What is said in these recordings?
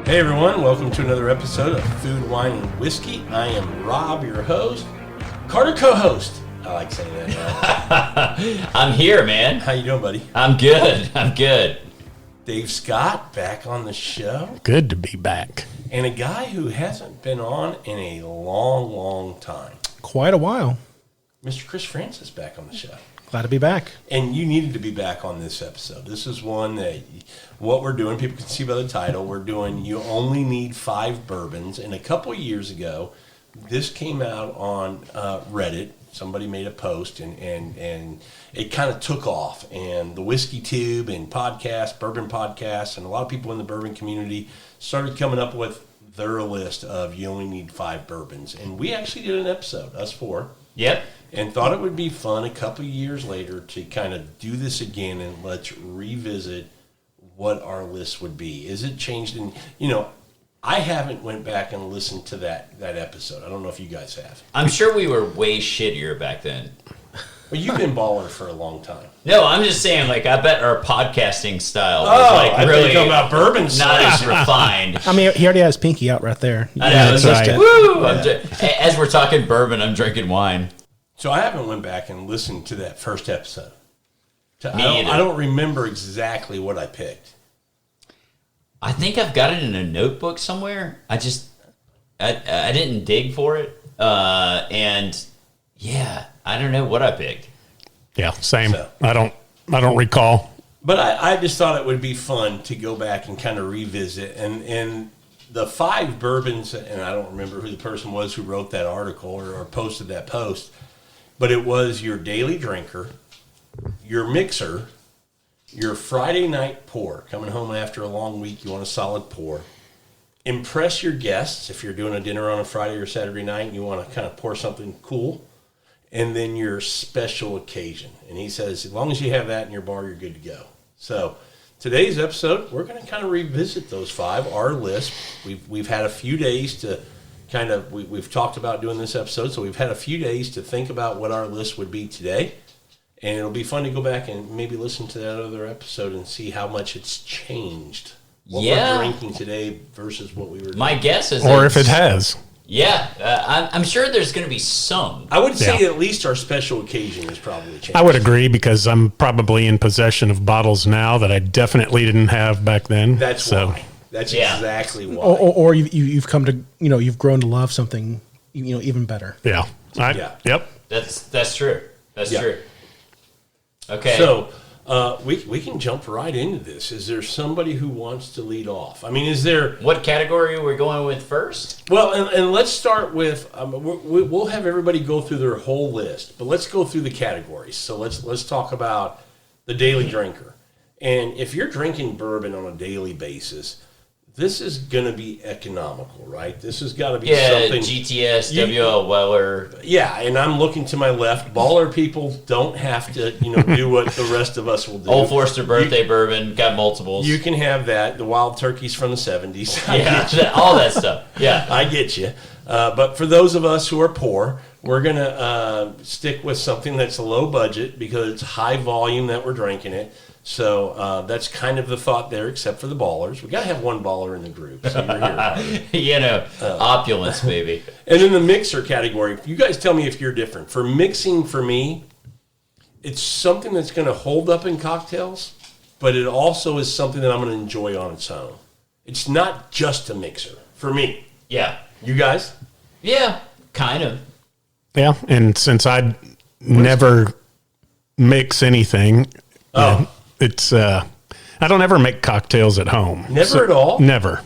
Hey everyone, welcome to another episode of Food, Wine, and Whiskey. I am Rob, your host. Carter, co-host. I like saying that. I'm here, man. How you doing, buddy? I'm good. Dave Scott, back on the show. Good to be back. And a guy who hasn't been on in a long time. Quite a while. Mr. Chris Francis back on the show. Glad to be back. And you needed to be back on this episode. This is one that what we're doing, people can see by the title, we're doing You Only Need 5 Bourbons. And a couple years ago, this came out on Reddit. Somebody made a post, and it kind of took off. And the Whiskey Tube and podcasts, bourbon podcasts, and a lot of people in the bourbon community started coming up with their list of You Only Need 5 Bourbons. And we actually did an episode, us four. Yep. And thought it would be fun a couple of years later to kind of do this again and let's revisit what our list would be. Is it changed? And, I haven't went back and listened to that episode. I don't know if you guys have. I'm sure we were way shittier back then. Well, you've been baller for a long time. No, I'm just saying, I bet our podcasting style was, I really talking about bourbon not as refined. I mean, he already has Pinky out right there. I know, That's it's right. woo! As we're talking bourbon, I'm drinking wine. So I haven't went back and listened to that first episode. Me either. I don't remember exactly what I picked. I think I've got it in a notebook somewhere. I didn't dig for it. And yeah, I don't know what I picked. Yeah, same. So. I don't recall. But I just thought it would be fun to go back and kind of revisit. And the 5 bourbons, and I don't remember who the person was who wrote that article or posted that post, but it was your daily drinker, your mixer, your Friday night pour, coming home after a long week, you want a solid pour. Impress your guests if you're doing a dinner on a Friday or Saturday night and you want to kind of pour something cool. And then your special occasion. And he says, as long as you have that in your bar, you're good to go. So today's episode, we're going to kind of revisit those 5, our list. We've had a few days to kind of, we've talked about doing this episode, so we've had a few days to think about what our list would be today. And it'll be fun to go back and maybe listen to that other episode and see how much it's changed. What we're drinking today versus what we were doing. My guess is... Or if it has. Yeah, I'm sure there's going to be some. I would say at least our special occasion has probably changed. I would agree because I'm probably in possession of bottles now that I definitely didn't have back then. That's why. That's exactly why. Or you've come to, you've grown to love something, even better. Yeah. Yep. That's true. That's true. Okay. So we can jump right into this. Is there somebody who wants to lead off? I mean, is there... What category are we going with first? Well, and let's start with... we'll have everybody go through their whole list, but let's go through the categories. So let's talk about the daily drinker. And if you're drinking bourbon on a daily basis, this is going to be economical, right? This has got to be something... GTS, WL Weller. Yeah, and I'm looking to my left. Baller people don't have to, do what the rest of us will do. Old Forester birthday bourbon, got multiples. You can have that. The wild turkeys from the 70s. Yeah, all that stuff. Yeah. I get you. But for those of us who are poor, we're going to stick with something that's a low budget because it's high volume that we're drinking it. So that's kind of the thought there, except for the ballers. We got to have one baller in the group. So you're here. Opulence, baby. And in the mixer category, you guys tell me if you're different. For mixing, for me, it's something that's going to hold up in cocktails, but it also is something that I'm going to enjoy on its own. It's not just a mixer for me. Yeah. You guys? Yeah, kind of. Yeah, and since I never mix anything... It's I don't ever make cocktails at home. Never at all? Never.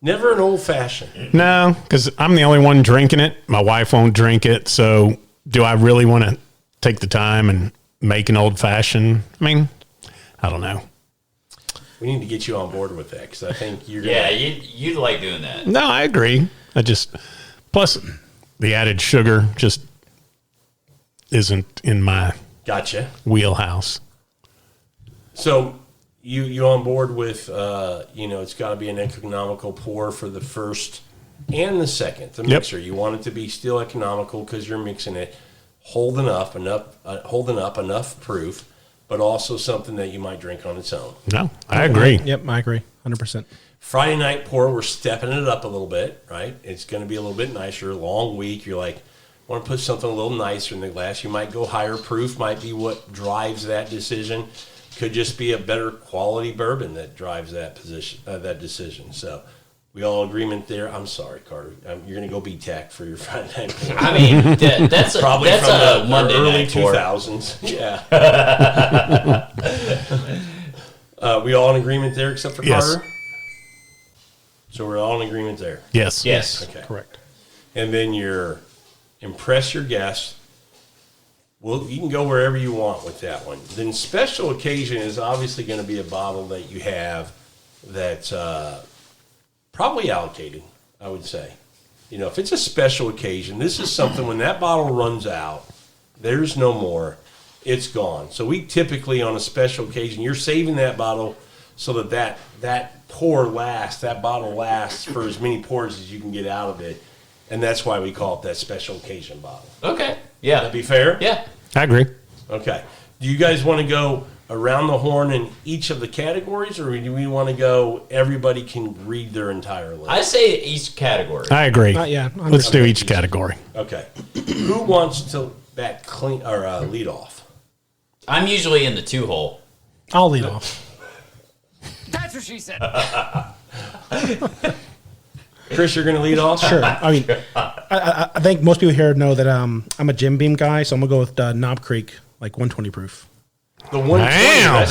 Never an old-fashioned? No, because I'm the only one drinking it. My wife won't drink it. So do I really want to take the time and make an old-fashioned? I mean, I don't know. We need to get you on board with that because I think you're going to... Yeah, you'd like doing that. No, I agree. Plus the added sugar just isn't in my wheelhouse. So you on board with, it's got to be an economical pour for the first and the second, the mixer. You want it to be still economical because you're mixing it, holding up enough proof. but also something that you might drink on its own. No, I agree. Yep, I agree, 100%. Friday night pour, we're stepping it up a little bit, right? It's going to be a little bit nicer. Long week, you're like, want to put something a little nicer in the glass. You might go higher proof, might be what drives that decision. Could just be a better quality bourbon that drives that decision. So we all agreement there. I'm sorry, Carter. You're going to go BTAC for your Friday night pour. I mean, that's Probably that's from a the Monday early night pour. 2000s. Yeah. We all in agreement there except for Yes. Carter? So we're all in agreement there. Yes. Yes. Okay. Correct. And then your impress your guests. Well, you can go wherever you want with that one. Then special occasion is obviously going to be a bottle that you have that's probably allocated, I would say. You know, if it's a special occasion, this is something when that bottle runs out, there's no more, it's gone. So we typically on a special occasion, you're saving that bottle so that pour lasts, that bottle lasts for as many pours as you can get out of it. And that's why we call it that special occasion bottle. Okay. Yeah. That'd be fair? Yeah. I agree. Okay. Do you guys want to go around the horn in each of the categories, or do we want to go everybody can read their entire list? I say each category. I agree. Yeah, Let's do each category. Okay. Who wants to bat clean or lead off? I'm usually in the 2-hole. I'll lead off. That's what she said. Chris, you're going to lead off? Sure. I mean, I think most people here know that I'm a Jim Beam guy, so I'm going to go with Knob Creek, like 120 proof. The 120.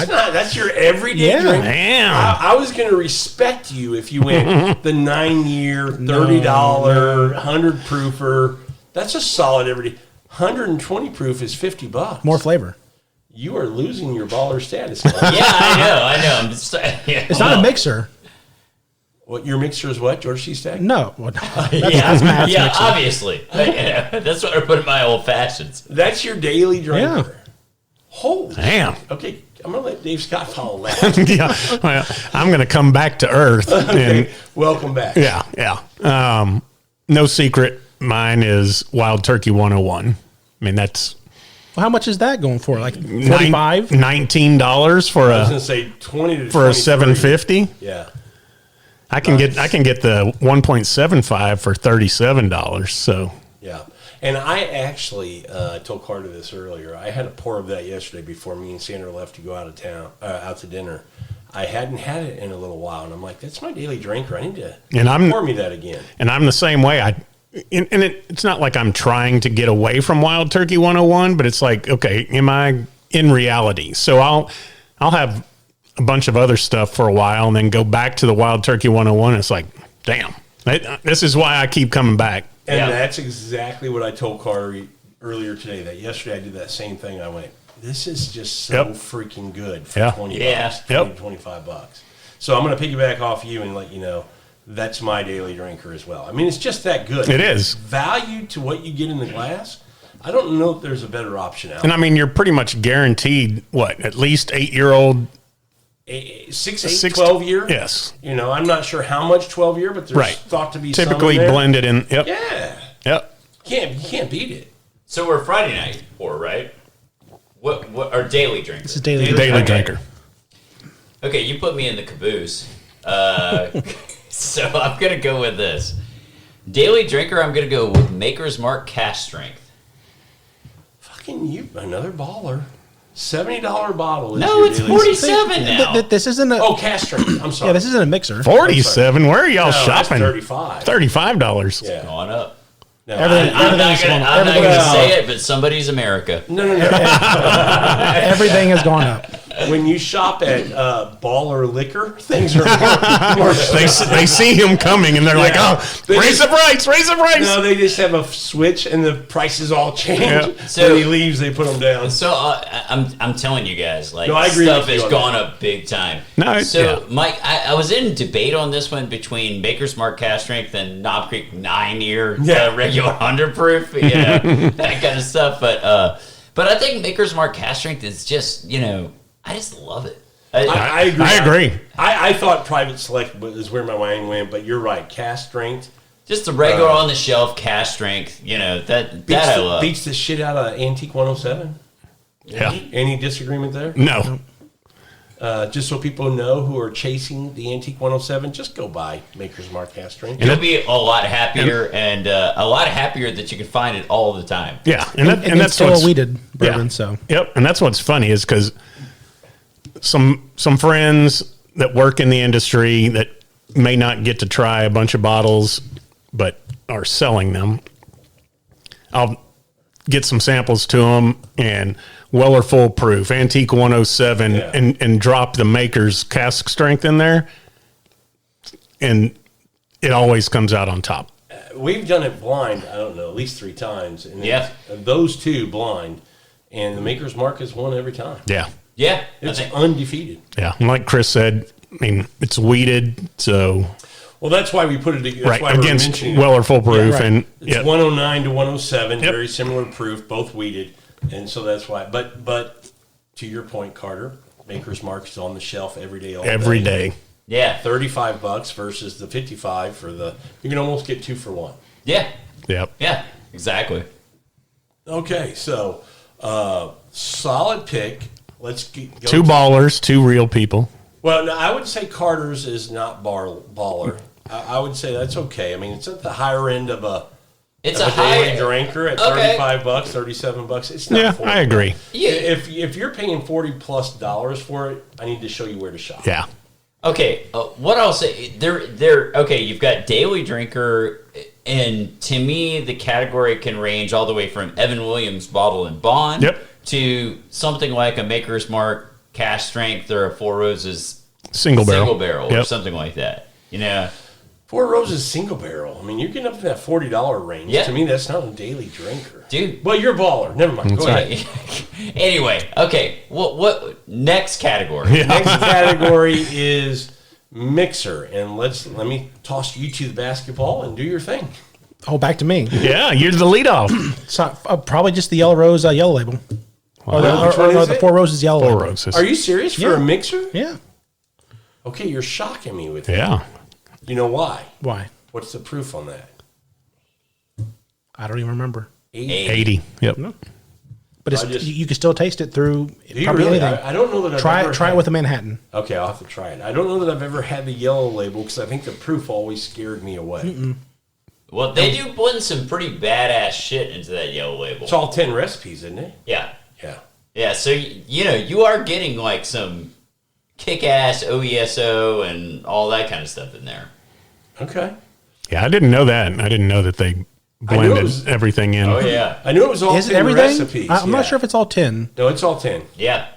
Damn. That's your everyday Yeah. drink. Damn. I was going to respect you if you went the 9-year, $30, 100 proofer. That's a solid everyday. 120 proof is $50. More flavor. You are losing your baller status. Yeah, I know. I'm just, It's not a mixer. What your mixer is? What George C. Stack? No. Well, no. yeah, Matt's yeah, mixer. obviously. That's what I put in my old fashions. That's your daily drinker. Holy Damn. shit. Okay, I'm gonna let Dave Scott follow that. Yeah. Well, I'm going to come back to earth. Okay, welcome back. Yeah. No secret. Mine is Wild Turkey 101. I mean, that's Well, how much is that going for? Like 45? $19 for I was gonna a say 20 to for a 23. 750. Yeah. I can get the 1.75 for $37. So Yeah. And I actually told Carter this earlier. I had a pour of that yesterday before me and Sandra left to go out of town, out to dinner. I hadn't had it in a little while, and I'm like, that's my daily drinker. I need to pour me that again. And I'm the same way. It's not like I'm trying to get away from Wild Turkey 101, but it's like, okay, am I in reality? So I'll have a bunch of other stuff for a while and then go back to the Wild Turkey 101. And it's like, damn, this is why I keep coming back. And that's exactly what I told Carter earlier today. That yesterday I did that same thing. I went, this is just so freaking good for $20, $25. So I'm going to piggyback off you and let you know that's my daily drinker as well. I mean, it's just that good. It is. Value to what you get in the glass. I don't know if there's a better option out And I mean, you're pretty much guaranteed, at least 8-year-old? 12 year? Yes. You know, I'm not sure how much 12 year, but there's thought to be typically some in there. blended in. Yep. Yeah. Yep. You can't beat it. So we're Friday night pour, right? What our daily drinker? This is daily Daily drinker. Okay, you put me in the caboose. So I'm going to go with this. Daily drinker, I'm going to go with Maker's Mark Cash Strength. Fucking you, another baller. $70 bottle. Is No, your it's daily 47 now. This isn't a. Oh, cash strength. I'm sorry. Yeah, this isn't a mixer. 47. Where are y'all No, that's shopping? $35. $35. Yeah. Going up. No, Everything- I- I'm not Everything's going going to up. say it, but somebody's America. no. Everything has gone up. When you shop at Baller Liquor, things are more They see him coming and they're like, Yeah. oh, They raise just- the price, raise the price. No, they just have a switch and the prices all change. Yeah. So when he leaves, they put them down. So I'm telling you guys, like, No, I agree stuff with you has on gone that. up big time. No, so yeah. Mike, I was in debate on this one between Maker's Mark Cash Strength and Knob Creek 9-year regular 100 proof, that kind of stuff. But I think Maker's Mark Cash Strength is just, I just love it. I agree. I agree. I thought Private Select is where my mind went, but you're right. Cast strength Just the regular on the shelf cash strength, that I love. beats the shit out of Antique 107. Yeah. Any disagreement there? No. Just so people know who are chasing the Antique 107, just go buy Maker's Mark cast strength. You'll be a lot happier and a lot happier that you can find it all the time. Yeah. And that's it's still what's- a weeded bourbon, yeah. so. Yep. And that's what's funny is because some friends that work in the industry that may not get to try a bunch of bottles, but are selling them, I'll get some samples to them and Weller Full Proof, Antique 107, Yeah. and drop the Maker's cask strength in there. And it always comes out on top. We've done it blind, I don't know, at least 3 times. And Yeah. those 2 blind, and the Maker's Mark has won every time. Yeah. Yeah. It's undefeated. Yeah. And like Chris said, I mean, it's weeded, so Well, that's why we put it that's right why we're against mentioning it. Weller Full Proof, right. and It's yeah, 109 to 107, Yep. very similar proof, both weeded, and so that's why. But to your point, Carter, Maker's Mark is on the shelf every day, all every day. Yeah. $35 versus the 55 for the. You can almost get 2 for 1. Yeah. Yep. Yeah. Exactly. Okay, so solid pick. Let's go 2 ballers, 2 real people. Well, no, I would say Carter's is not baller. I would say that's okay. I mean, it's at the higher end of a. It's of a daily high drinker at Okay. $35, $37. It's not. Yeah, 40. I agree. Yeah. If you're paying $40+ for it, I need to show you where to shop. Yeah. Okay, what I'll say, okay, you've got daily drinker, and to me, the category can range all the way from Evan Williams Bottle and Bond Yep. to something like a Maker's Mark cash strength or a Four Roses Single barrel. or Yep. something like that. You know, Four Roses single barrel. I mean, you're getting up to that $40 range. Yeah. To me, that's not a daily drinker. dude. Well, you're a baller. Never mind. Go ahead. Anyway, okay, what next category? Next category is mixer, and let me toss you to the basketball and do your thing. Oh, back to me. Yeah, you're the leadoff. So, probably just the Yellow Rose yellow label. Or Which one is the it? Four Roses yellow Four label. Roses. Are you serious for Yeah. a mixer? Yeah. Okay, you're shocking me with that. Yeah. You know why? Why? What's the proof on that? I don't even remember. 80. Yep. But it's, I just- you can still taste it through Do you probably really? anything. I don't know that I've Try ever it. Try had- it with a Manhattan. Okay, I'll have to try it. I don't know that I've ever had the yellow label because I think the proof always scared me away. Well, they do blend some pretty badass shit into that yellow label. It's all 10 recipes, isn't it? Yeah. Yeah. Yeah, so you know you are getting like some kick-ass OESO and all that kind of stuff in there. Okay. Yeah, I didn't know that. I didn't know that they knew it blended was- everything in. Oh yeah, I knew it was all Is it 10 everything? recipes. I'm not yeah. sure if it's all 10. No, it's all 10. yeah,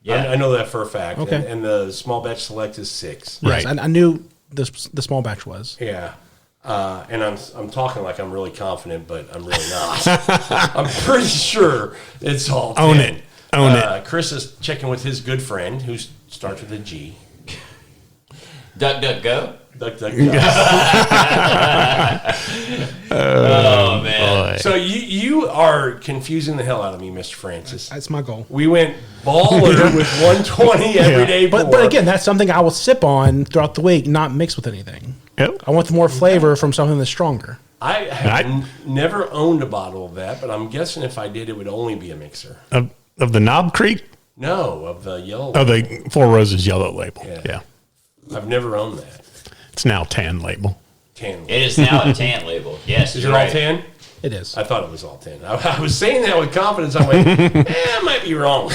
yeah. I know that for a fact. Okay. And the small batch select is 6. Right. Yes, I knew the small batch was. Yeah. And I'm talking like I'm really confident, but I'm really not. I'm pretty sure it's all 10. Own it. Own it. Chris is checking with his good friend who starts with a G. Duck, duck, go. Duck, duck, duck. Oh man, Boy. So you are confusing the hell out of me, Mr. Francis. That's my goal. We went baller with 120 every day. But again, that's something I will sip on throughout the week, not mixed with anything. Yep. I want the more flavor from something that's stronger. I have I- never owned a bottle of that, but I'm guessing if I did, it would only be a mixer. Of the Knob Creek? No, of the yellow. Oh, the Four Roses yellow label. Yeah. Yeah. I've never owned that. It's now tan label. 10. it is now a tan label. Yes, Is you're it all right. 10? It is. I thought it was all 10. I was saying that with confidence. I'm like, I might be wrong.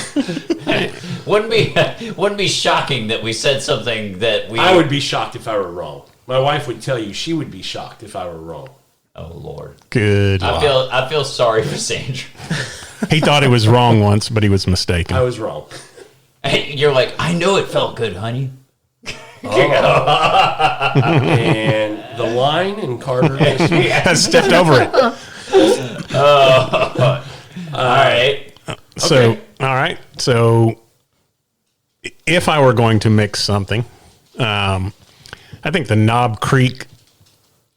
Wouldn't be shocking that we said something that we. I would be shocked if I were wrong. My wife would tell you she would be shocked if I were wrong. Oh Lord, Good. I feel sorry for Sandra. He thought he was wrong once, but he was mistaken. I was wrong. You're like, I know it felt good, honey. And the line and Carter just I stepped over it. All right. So, Okay. all right. So, if I were going to mix something, I think the Knob Creek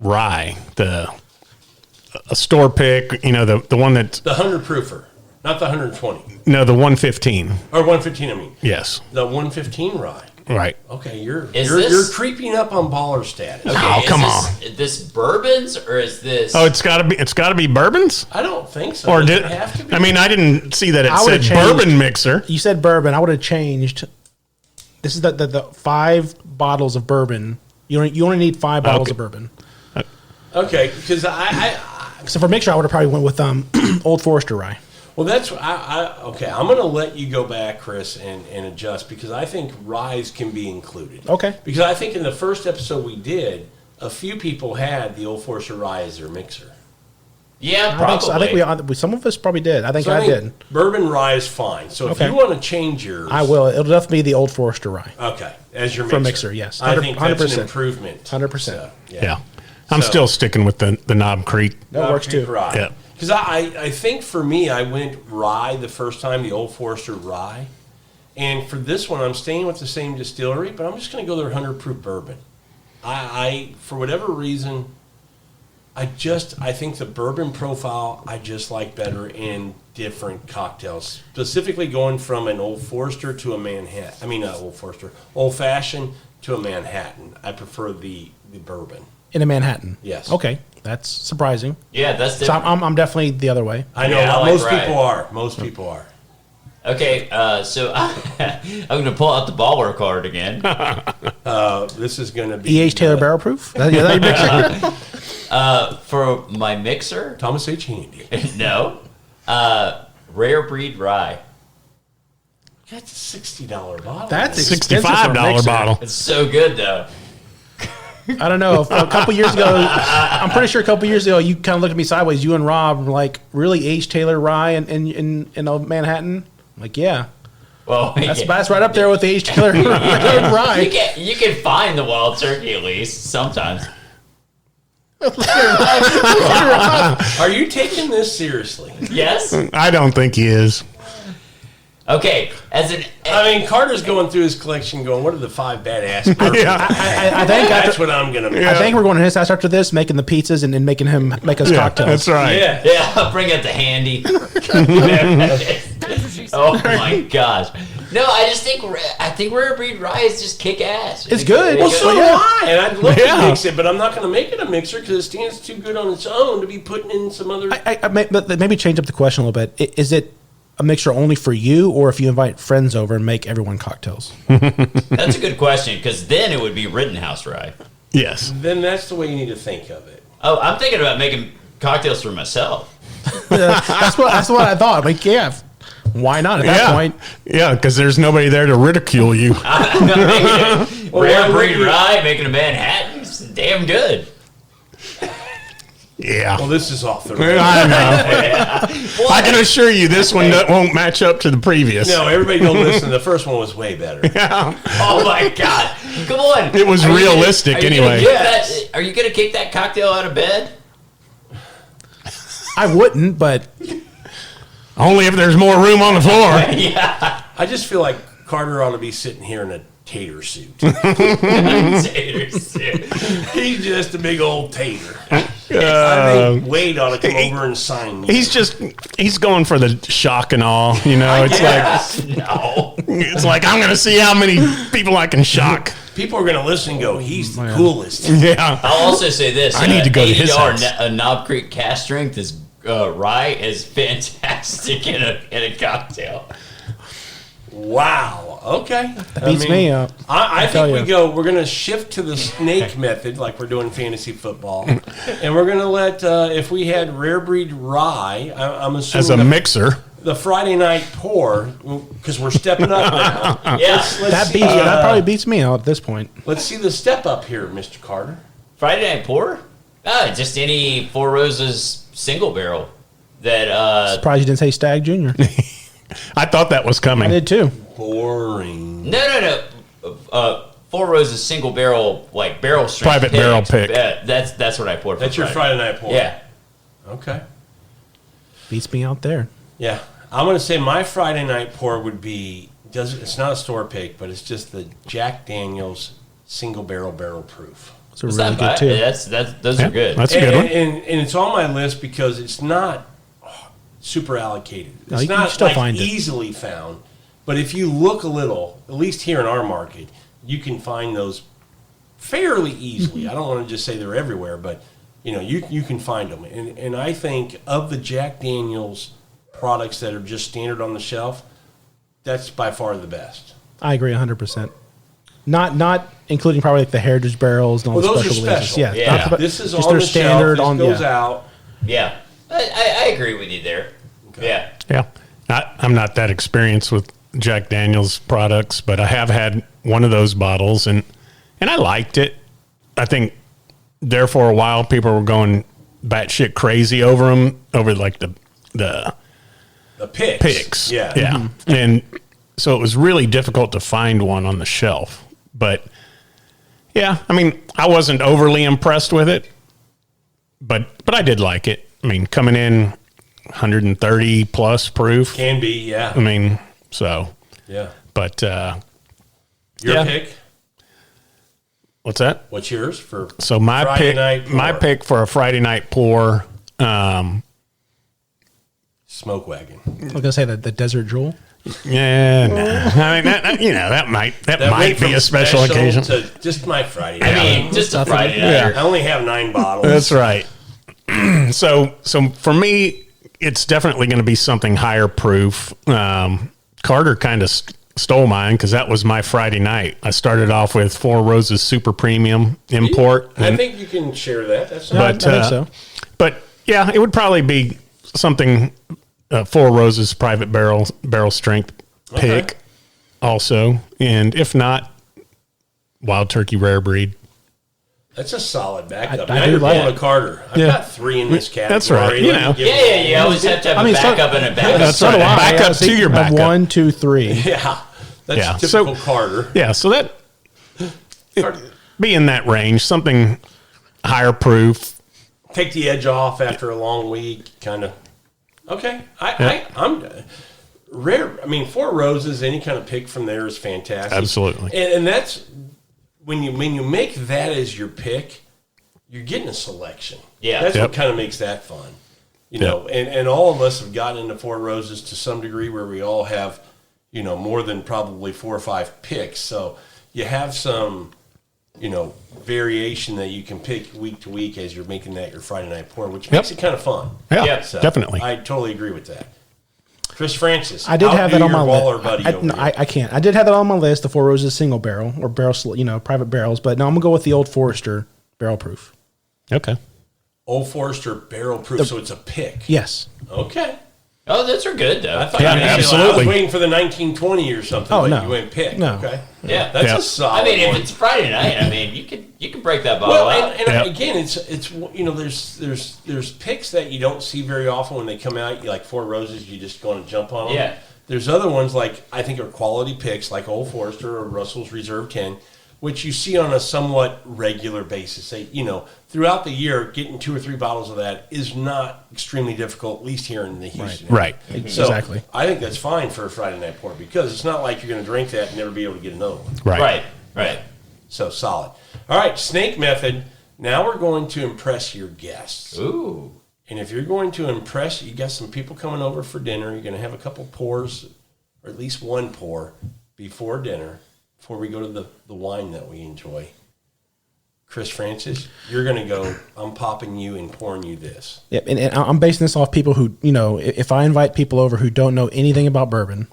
rye, a store pick, the one that's, the 100 proofer, not the 120 no, the 115. or 115. I mean, Yes. the 115 rye. Right. Okay, you're Is you're, this- you're creeping up on baller status. Okay, Oh, is come this bourbons or is this? Oh, it's got to be bourbons? I don't think so. Or Does did it have to be? I mean, I didn't see that it I said would've changed- bourbon mixer. You said bourbon. I would have changed. This is the 5 bottles of bourbon. You only need 5 bottles Okay. of bourbon. Okay, because I So for mixture, I would have probably went with Old Forester rye. well, that's okay. I'm going to let you go back, Chris, and adjust because I think ryes can be included. Okay. Because I think in the first episode we did, a few people had the Old Forester rye as their mixer. Yeah, I probably. think we some of us probably did. I think I did. Bourbon rye is fine. So if Okay. you want to change yours, I will. It'll definitely be the Old Forester rye. Okay, as your For mixer. mixer, yes. I think that's 100%. an improvement. 100%. So, Yeah. I'm So- still sticking with the Knob Creek. That works too. Yeah. Because I think for me, I went rye the first time, the Old Forester rye. And for this one, I'm staying with the same distillery, but I'm just going to go their 100 proof bourbon. I for whatever reason, I think the bourbon profile I just like better in different cocktails. Specifically going from an Old Forester to a Manhattan. I mean, not Old Forester, Old Fashioned to a Manhattan. I prefer the bourbon. In a Manhattan. Yes. Okay, that's surprising. Yeah, that's So different. I'm definitely the other way. I know Yeah, I like most rye. people are. Most people are. Okay, so I'm going to pull out the baller card again. This is going to be E.H. Taylor Barrel Proof? That your mixture? For my mixer, Thomas H. Handy. no, rare breed rye. That's a $60 bottle. That's expensive for a $65 mixer. bottle. It's so good though. I don't know. A couple years ago, I'm pretty sure a couple years ago, you kind of looked at me sideways. You and Rob were like, really H. Taylor rye in Manhattan? I'm like, yeah. Well, That's right up there with the H. Taylor you rye. can find the wild turkey at least sometimes. Are you taking this seriously? Yes. I don't think he is. Okay. As an I mean, Carter's going through his collection going, what are the 5 badass bourbons? Yeah. I think That's what I'm going to make. I think we're going to his house after this, making the pizzas and making him make us Yeah, cocktails. that's right. Yeah. yeah, I'll bring out the handy. Oh my gosh. No, I think rare breed rye is just kick ass. It's good. Well, so do Yeah. I. And I'd love Yeah. to mix it, but I'm not going to make it a mixer because it stands too good on its own to be putting in some other... But maybe change up the question a little bit. Is it a mixture only for you, or if you invite friends over and make everyone cocktails? That's a good question because then it would be Rittenhouse rye. Yes. Then that's the way you need to think of it. Oh, I'm thinking about making cocktails for myself. That's what I thought. Like, yeah, why not at that Yeah. point? Yeah, because there's nobody there to ridicule you. Rare why breed would you- rye, making a Manhattan, it's damn good. Yeah. Well, this is off the rails. I know. I can assure you this one won't match up to the previous. No, everybody don't listen. The first one was way better. Oh my god! Come on. It was Are you realistic gonna- are you gonna anyway. kick that- Are you gonna kick that cocktail out of bed? I wouldn't, but Only if there's more room on the floor. Yeah. I just feel like Carter ought to be sitting here in a tater suit. He's just a big old tater. I think Wade ought to come over and sign me. He's going for the shock and awe, you know. No. It's like I'm gonna see how many people I can shock. People are going to listen and go, he's the coolest. Yeah. I'll also say this: I need to go to his $80 house. A Knob Creek cast strength is rye is fantastic in a cocktail. Wow. Okay. That beats me up. I tell think you. we're going to shift to the snake method like we're doing fantasy football. And we're going to let, if we had rare breed rye, I'm assuming As a mixer. the Friday night pour, because we're stepping up now. Yeah. that probably beats me out at this point. Let's see the step up here, Mr. Carter. Friday night pour? Just any Four Roses single barrel that Surprised you didn't say Stag Junior. I thought that was I coming. did too. Boring. no. Four Roses single barrel, like barrel strength. Private barrel pick. That's what I poured. That's your Friday night pour. Yeah. Okay. Beats me out there. Yeah. I'm going to say my Friday night pour would be, it's not a store pick, but it's just the Jack Daniels single barrel proof. Those are It's really not good bad. too. Those Yeah, are good. that's a good one. And it's on my list because it's not super allocated. No, It's you can not still like find it. easily found. But if you look a little, at least here in our market, you can find those fairly easily. I don't want to just say they're everywhere, but you can find them. And I think of the Jack Daniel's products that are just standard on the shelf, that's by far the best. I agree 100%. Not including probably like the heritage barrels and all the Those special are releases. special. Yeah, Yeah. This is just on their the standard shelf. This on goes out. Yeah, I agree with you there. Yeah. Yeah. I'm not that experienced with Jack Daniel's products, but I have had one of those bottles and I liked it. I think there for a while people were going batshit crazy over them, over like the Picks. Yeah. Yeah. And so it was really difficult to find one on the shelf. But yeah, I mean, I wasn't overly impressed with it, but I did like it. I mean, coming in 130 plus proof. Can be, yeah. I mean, so Yeah. but Your yeah. pick? What's that? What's yours for So my Friday night pour? my pick for a Friday night pour, Smoke Wagon. I was gonna say the Desert Jewel. yeah, nah. I mean that might That might went be from a special occasion. to just my Friday I night. mean, just a Nothing. Friday Yeah. night. I only have 9 bottles. That's right. So for me, it's definitely going to be something higher proof. Carter kind of stole mine because that was my Friday night. I started off with Four Roses Super Premium Import. I think you can share that. That's I not But think so. But yeah, it would probably be something Four Roses Private Barrel Strength pick Okay. also, and if not, Wild Turkey Rare Breed. That's a solid backup. I Now do you're like pulling it. a Carter. I've Yeah. got 3 in this category. That's right, you Let me know. give Yeah, you always have to have I a mean, so- backup and a backup. That's So right. do I. Backup I was to your thinking of backup. 1, 2, 3. Yeah. That's Yeah. typical So- Carter. Yeah, so that Carter. be in that range, something higher proof. Take the edge off after a long week, kind of. Okay. I'm rare. I mean, Four Roses, any kind of pick from there is fantastic. Absolutely. And that's when you make that as your pick, you're getting a selection. Yeah. That's Yep. what kind of makes that fun. You Yep. know, and all of us have gotten into Four Roses to some degree where we all have, more than probably 4 or 5 picks. So you have some, variation that you can pick week to week as you're making that your Friday night pour, which makes it kind of fun. Yeah, Yep. So definitely. I totally agree with that. Chris Francis. I did have that on my Waller list. buddy over No, here. I can't. I did have that on my list. The Four Roses single barrel or barrel, private barrels. But no, I'm gonna go with the Old Forester barrel proof. Okay. Old Forester barrel proof, so it's a pick. Yes. Okay. Oh, those are good though. I thought Yeah, you were gonna say, absolutely. I was waiting for the 1920 or something. Oh, but no. you went pick. No. Okay. Yeah. That's Yeah. a solid I mean, if one. it's Friday night, I mean, you can break that bottle Well, out. and Yeah. again, it's there's picks that you don't see very often when they come out. You like Four Roses, you just going to jump on them. Yeah. There's other ones like I think are quality picks like Old Forester or Russell's Reserve 10, which you see on a somewhat regular basis. They, throughout the year, getting 2 or 3 bottles of that is not extremely difficult, at least here in the Houston area. Right. So Exactly. I think that's fine for a Friday night pour because it's not like you're going to drink that and never be able to get another one. Right. Right. So solid. All right, snake method. Now we're going to impress your guests. Ooh. And if you're going to impress, you got some people coming over for dinner. You're going to have a couple pours, or at least one pour before dinner, before we go to the wine that we enjoy. Chris Francis, you're going to go, I'm popping you and pouring you this. Yep. And I'm basing this off people who, if I invite people over who don't know anything about bourbon,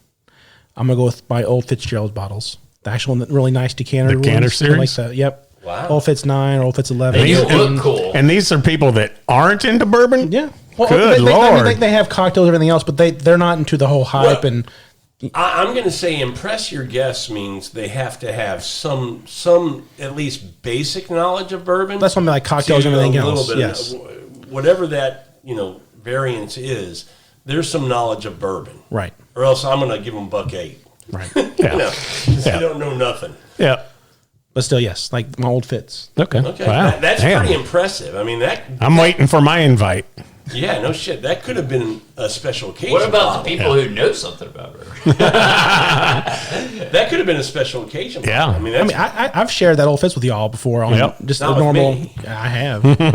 I'm gonna go with my Old Fitzgerald bottles. The actual really nice decanter. The Decanter ones. I like series? that. Yep. Wow. Old Fitz 9 or Old Fitz 11. They do These- look cool. And these are people that aren't into bourbon? Yeah. Well, Good I Lord. mean, they have cocktails and everything else, but they're not into the whole hype. Well, And I'm going to say impress your guests means they have to have some at least basic knowledge of bourbon. that's something like cocktails to and everything a little else. bit Yes. whatever that variance is, there's some knowledge of bourbon, Right. or else I'm going to give them $1.08. Right. Yeah. 'Cause Yeah. they don't know nothing. Yeah. But still, yes, like my Old Fitz. Okay. Okay, Wow. that's Damn. pretty impressive. I mean that. I'm waiting for my invite. Yeah, no shit. That could have been a special occasion. What about bottle. the people who know something about bourbon? That could have been a special occasion. Yeah. bottle. I mean, I that's, mean, I've shared that Old Fitz with y'all before on Yep. just Not a with normal. me. I have. don't be if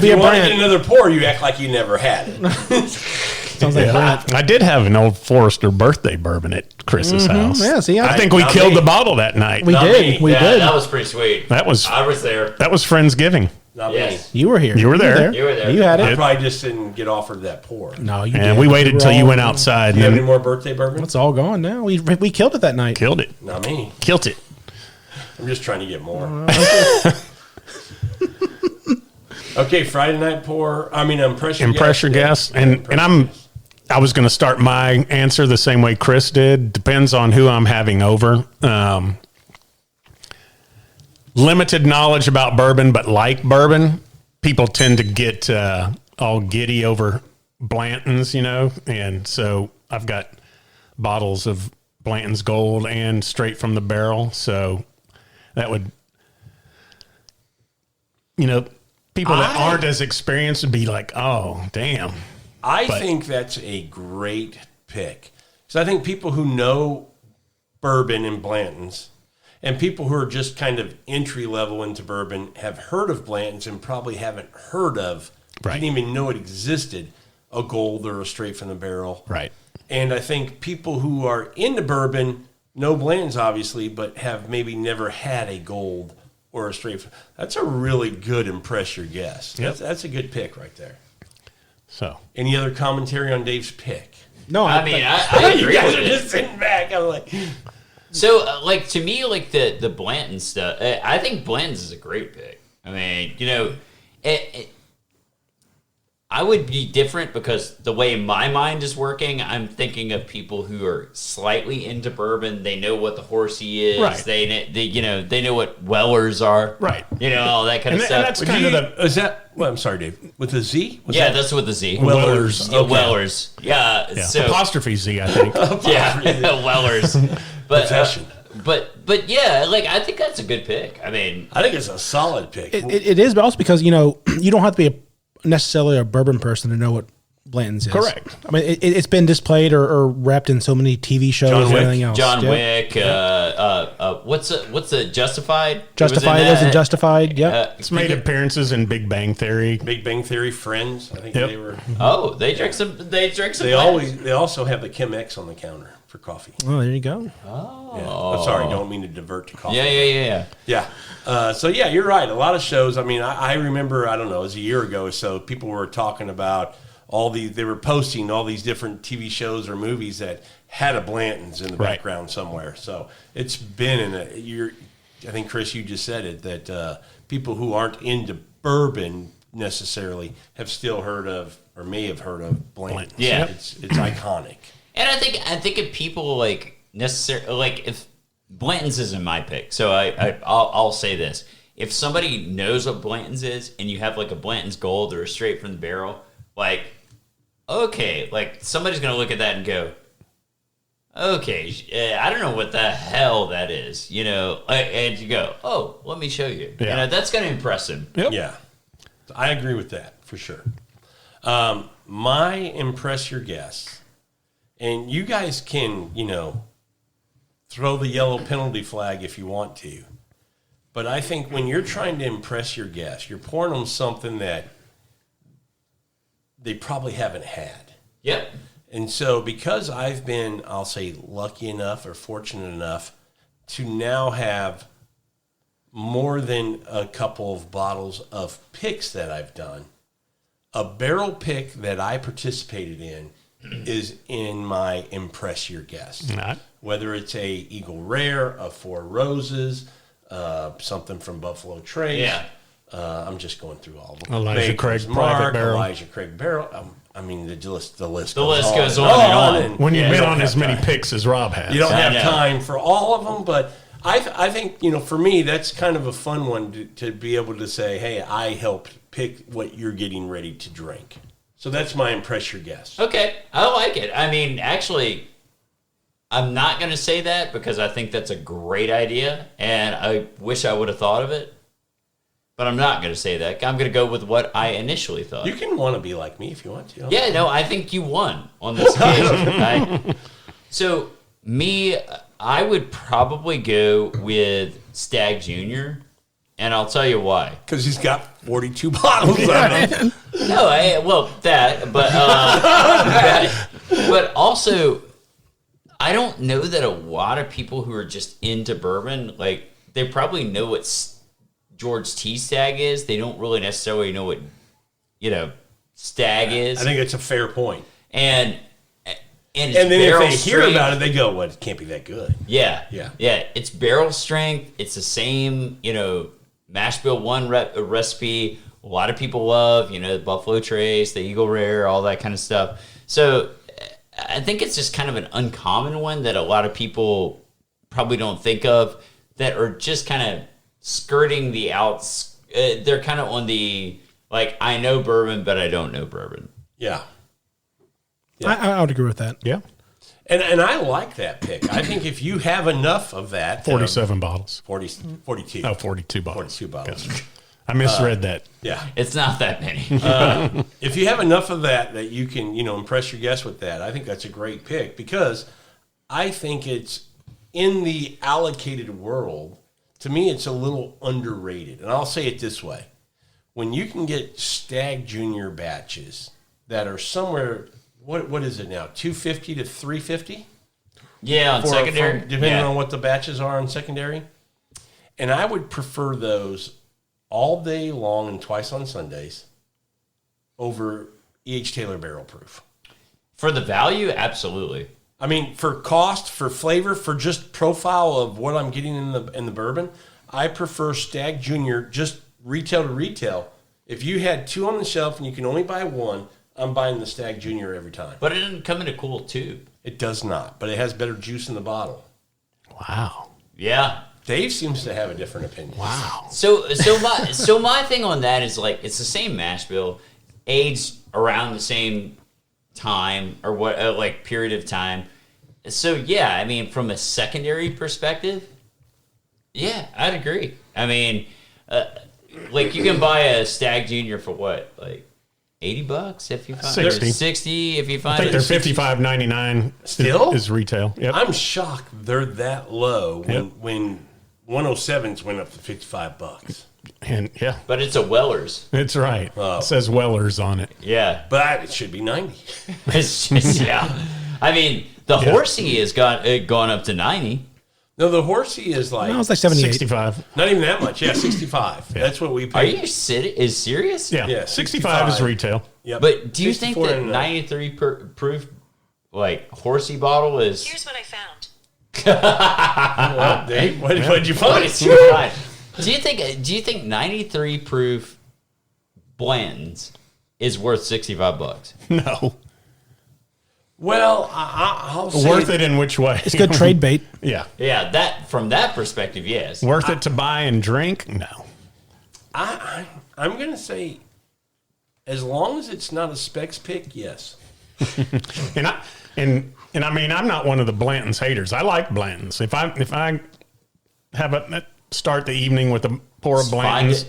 a you want to brand. get another pour, you act like you never had it. Sounds like Brent. I did have an old Forester birthday bourbon at Chris's house. Yeah, see, I think we not killed me. the bottle that night. We Not did. me. We Yeah, did. that was pretty sweet. That was I was there. Friendsgiving. Not Yes. You were here. You were there. You were there. You had me. I it. probably just didn't get offered that pour. Do No, you And did. we waited were until you all- went outside you have and any more birthday bourbon? It's all gone now. We killed it that night. killed it. Not me. Killed it. I'm just trying to get more. Okay, Friday night pour. I mean, impress your guest. And I was going to start my answer the same way Chris did. Depends on who I'm having over. Limited knowledge about bourbon, but like bourbon, people tend to get all giddy over Blanton's, and so I've got bottles of Blanton's Gold and straight from the barrel. So that would, people that aren't as experienced would be like, oh, damn. I think that's a great pick. So I think people who know bourbon and Blanton's and people who are just kind of entry level into bourbon have heard of Blanton's and probably haven't heard of, didn't even know it existed, a Gold or a straight from the barrel. Right. And I think people who are into bourbon know Blanton's obviously, but have maybe never had a Gold or a straight. That's a really good impress your guest. Yep. That's a good pick right there. So Any other commentary on Dave's pick? No, I mean, I You agree guys with are it. just sitting back. I'm like, So, to me, the Blanton stuff, I think Blanton's is a great pick. I mean, I would be different because the way my mind is working, I'm thinking of people who are slightly into bourbon. They know what the horsey is. Right. They know what Wellers are. Right. All that kind of stuff. And that's kind of the is that? Well, I'm sorry, Dave. With a Z? Was yeah, that- that's with the Z. Wellers. Yeah, Okay. Wellers. Yeah. So apostrophe Z, I think. yeah, Wellers. But Possession. but yeah, I think that's a good pick. I mean, I think it's a solid pick. it is, but also because you don't have to be necessarily a bourbon person to know what Blanton's is. Correct. I mean, it's been displayed or wrapped in so many TV shows John and Wick. everything else. John Yeah. Wick. What's the Justified? Justified isn't Justified. Yep. It's made appearances in Big Bang Theory. Big Bang Theory, Friends. I think Yep. they were. Oh, they drink some. They drink some. They also have the Chemex on the counter for coffee. Oh, there you go. Yeah. I'm sorry, don't mean to divert to coffee. Yeah. Yeah. So yeah, you're right. A lot of shows. I mean, I remember. I don't know. It was a year ago or so. People were talking about they were posting all these different TV shows or movies that had a Blanton's in the Right. background somewhere. So it's been in a year. I think Chris, you just said it that people who aren't into bourbon necessarily have still heard of or may have heard of Blanton's. Yeah. it's iconic. And I think if people necessarily if Blanton's isn't my pick, so I'll say this: if somebody knows what Blanton's is, and you have a Blanton's Gold or a straight from the barrel, okay, somebody's gonna look at that and go, okay, I don't know what the hell that is, and you go, oh, let me show you. Yeah. That's gonna impress him. Yep. Yeah, I agree with that for sure. My impress your guests, and you guys can, throw the yellow penalty flag if you want to. But I think when you're trying to impress your guests, you're pouring them something that they probably haven't had. Yep. And so because I've been, I'll say, lucky enough or fortunate enough to now have more than a couple of bottles of picks that I've done, a barrel pick that I participated in is in my impress your guest. Not. Whether it's a Eagle Rare, a Four Roses, something from Buffalo Trace. Yeah. I'm just going through all of them. Elijah Maker's Craig Private Barrel. Elijah Craig Barrel. I mean, the list goes on on. and on. When you've you been don't on as have many time. picks as Rob has. You don't I have know. time for all of them, but I think, for me, that's kind of a fun one to be able to say, hey, I helped pick what you're getting ready to drink. So that's my impress your guest. Okay, I like it. I mean, actually, I'm not going to say that because I think that's a great idea, and I wish I would have thought of it. But I'm not going to say that. I'm going to go with what I initially thought. You can want to be like me if you want to. Yeah, no, I think you won on this occasion. Right? So, me, I would probably go with Stag Jr. and I'll tell you why. Because he's got 42 bottles of it. No, but also, I don't know that a lot of people who are just into bourbon, like, they probably know what George T. Stag is. They don't really necessarily know what, Stag is. I think it's a fair point. And it's And then if barrel they hear strength. about it, they go, well, it can't be that good. Yeah. Yeah. It's barrel strength. It's the same, mash bill 1 recipe. A lot of people love, the Buffalo Trace, the Eagle Rare, all that kind of stuff. So I think it's just kind of an uncommon one that a lot of people probably don't think of, that are just kind of skirting the outs. They're kind of on the, like, I know bourbon, but I don't know bourbon. Yeah. I would agree with that. Yeah. And I like that pick. I think if you have enough of that. 47 bottles. 42. Oh, 42 bottles. 42 bottles. Gotcha. I misread that. Yeah. It's not that many. If you have enough of that you can, impress your guests with that, I think that's a great pick, because I think it's in the allocated world, to me, it's a little underrated. And I'll say it this way. When you can get Stag Junior batches that are somewhere, what is it now, 250 to 350? Yeah, on secondary. Depending on what the batches are on secondary. And I would prefer those all day long and twice on Sundays over E.H. Taylor Barrel Proof. For the value, absolutely. I mean, for cost, for flavor, for just profile of what I'm getting in the bourbon, I prefer Stag Junior just retail to retail. If you had 2 on the shelf and you can only buy 1, I'm buying the Stag Junior every time. But it doesn't come in a cool tube. It does not, but it has better juice in the bottle. Wow. Yeah. Dave seems to have a different opinion. Wow. So my thing on that is, like, it's the same mash bill, aged around the same time or what, like, period of time. So yeah, I mean, from a secondary perspective, yeah, I'd agree. I mean, like, you can buy a Stag Junior for what, like $80 if you find 60. it. 60 if you I find think it. they're $55.99 Still? is retail. Yep. I'm shocked they're that low Yep. when 107s went up to $55. And yeah, But it's a Weller's. it's right. Oh. It says Weller's on it. Yeah. But it should be 90. It's just, yeah. I mean, the Horsey has gone up to 90. No, the Horsey is like No, it's like 78. 65. not even that much. Yeah, 65. That's what we Are paid. you serious? Yeah. Yeah, 65 is 65. Yep. Yep. But do you think 64 that and, 93 proof, like, Horsey bottle is... Here's what I found. Well, Dave, what did you What find? is your mind? Do you think 93 proof blends is worth $65? No. Well, I'll say Worth it in which way? It's good trade bait. Yeah. Yeah, that from that perspective, yes. Worth it to buy and drink? No. I'm going to say, as long as it's not a specs pick, yes. And I mean, I'm not one of the Blanton's haters. I like Blanton's. If I have a start the evening with a pour of It's fine. Blanton's,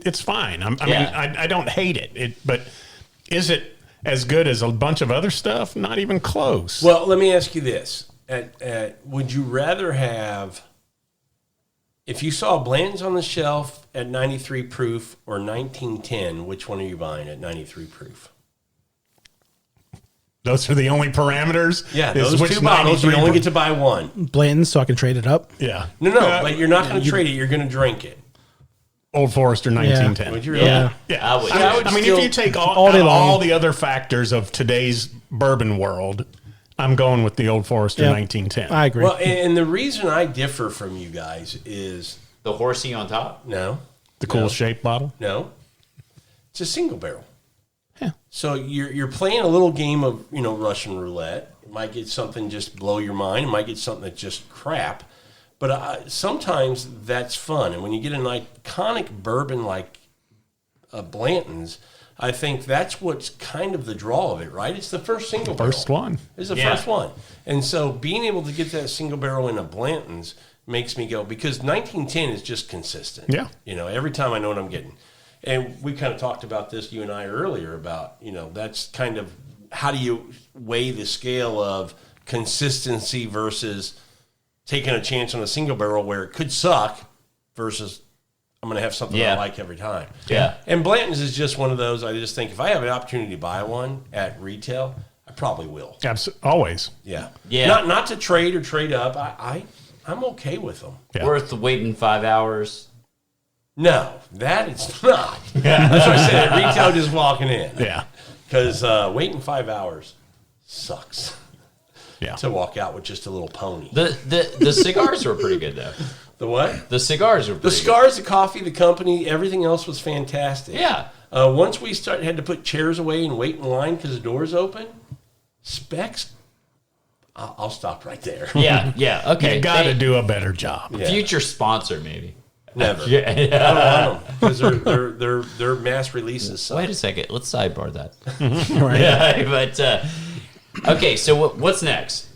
it's fine. I mean, I don't hate it. But is it as good as a bunch of other stuff? Not even close. Well, let me ask you this. Would you rather have, if you saw Blanton's on the shelf at 93 proof or 1910, which one are you buying at 93 proof? Those are the only parameters? Yeah, Is those which 2 bottles, you 93 only get to buy 1. Blanton's, so I can trade it up. Yeah. No, but you're not going to trade it. You're going to drink it. Old Forester 1910. Would you really? Yeah. Yeah. I would. I would I mean, still- if you take all day long. all the other factors of today's bourbon world, I'm going with the Old Forester Yeah. 1910. I agree. Well, and the reason I differ from you guys is The Horsey on top? no, the cool shape bottle. no, it's a single barrel. Yeah. So you're playing a little game of Russian roulette. You might get something just blow your mind. You might get something that's just crap. But sometimes that's fun. And when you get an iconic bourbon like Blanton's, I think that's what's kind of the draw of it, right? It's the first single barrel. First one. It's the Yeah. first one. And so being able to get that single barrel in a Blanton's makes me go, because 1910 is just consistent. Yeah. Every time I know what I'm getting. And we kind of talked about this, you and I, earlier, about, that's kind of how do you weigh the scale of consistency versus taking a chance on a single barrel where it could suck versus I'm going to have something Yeah. I like every time. Yeah. And Blanton's is just one of those. I just think if I have an opportunity to buy one at retail, I probably will. Always. Yeah. Yeah. Not to trade or trade up. I'm okay with them. Yeah. Worth waiting 5 hours. No, that it's not. That's what I said. At retail, just walking in. Yeah. Because waiting 5 hours sucks. Yeah. To walk out with just a little pony. The cigars were pretty good though. The what? The cigars were The pretty cigars, the coffee, the company, everything else was fantastic. Yeah. Once we had to put chairs away and wait in line because the door's open, specs, I'll stop right there. good. Yeah. Okay. You got to They- do a better job. Yeah. Future sponsor maybe. Never. Yeah. I don't want them because they're mass releases. So. Wait a second. Let's sidebar that. Right. Yeah, but okay. So what's next?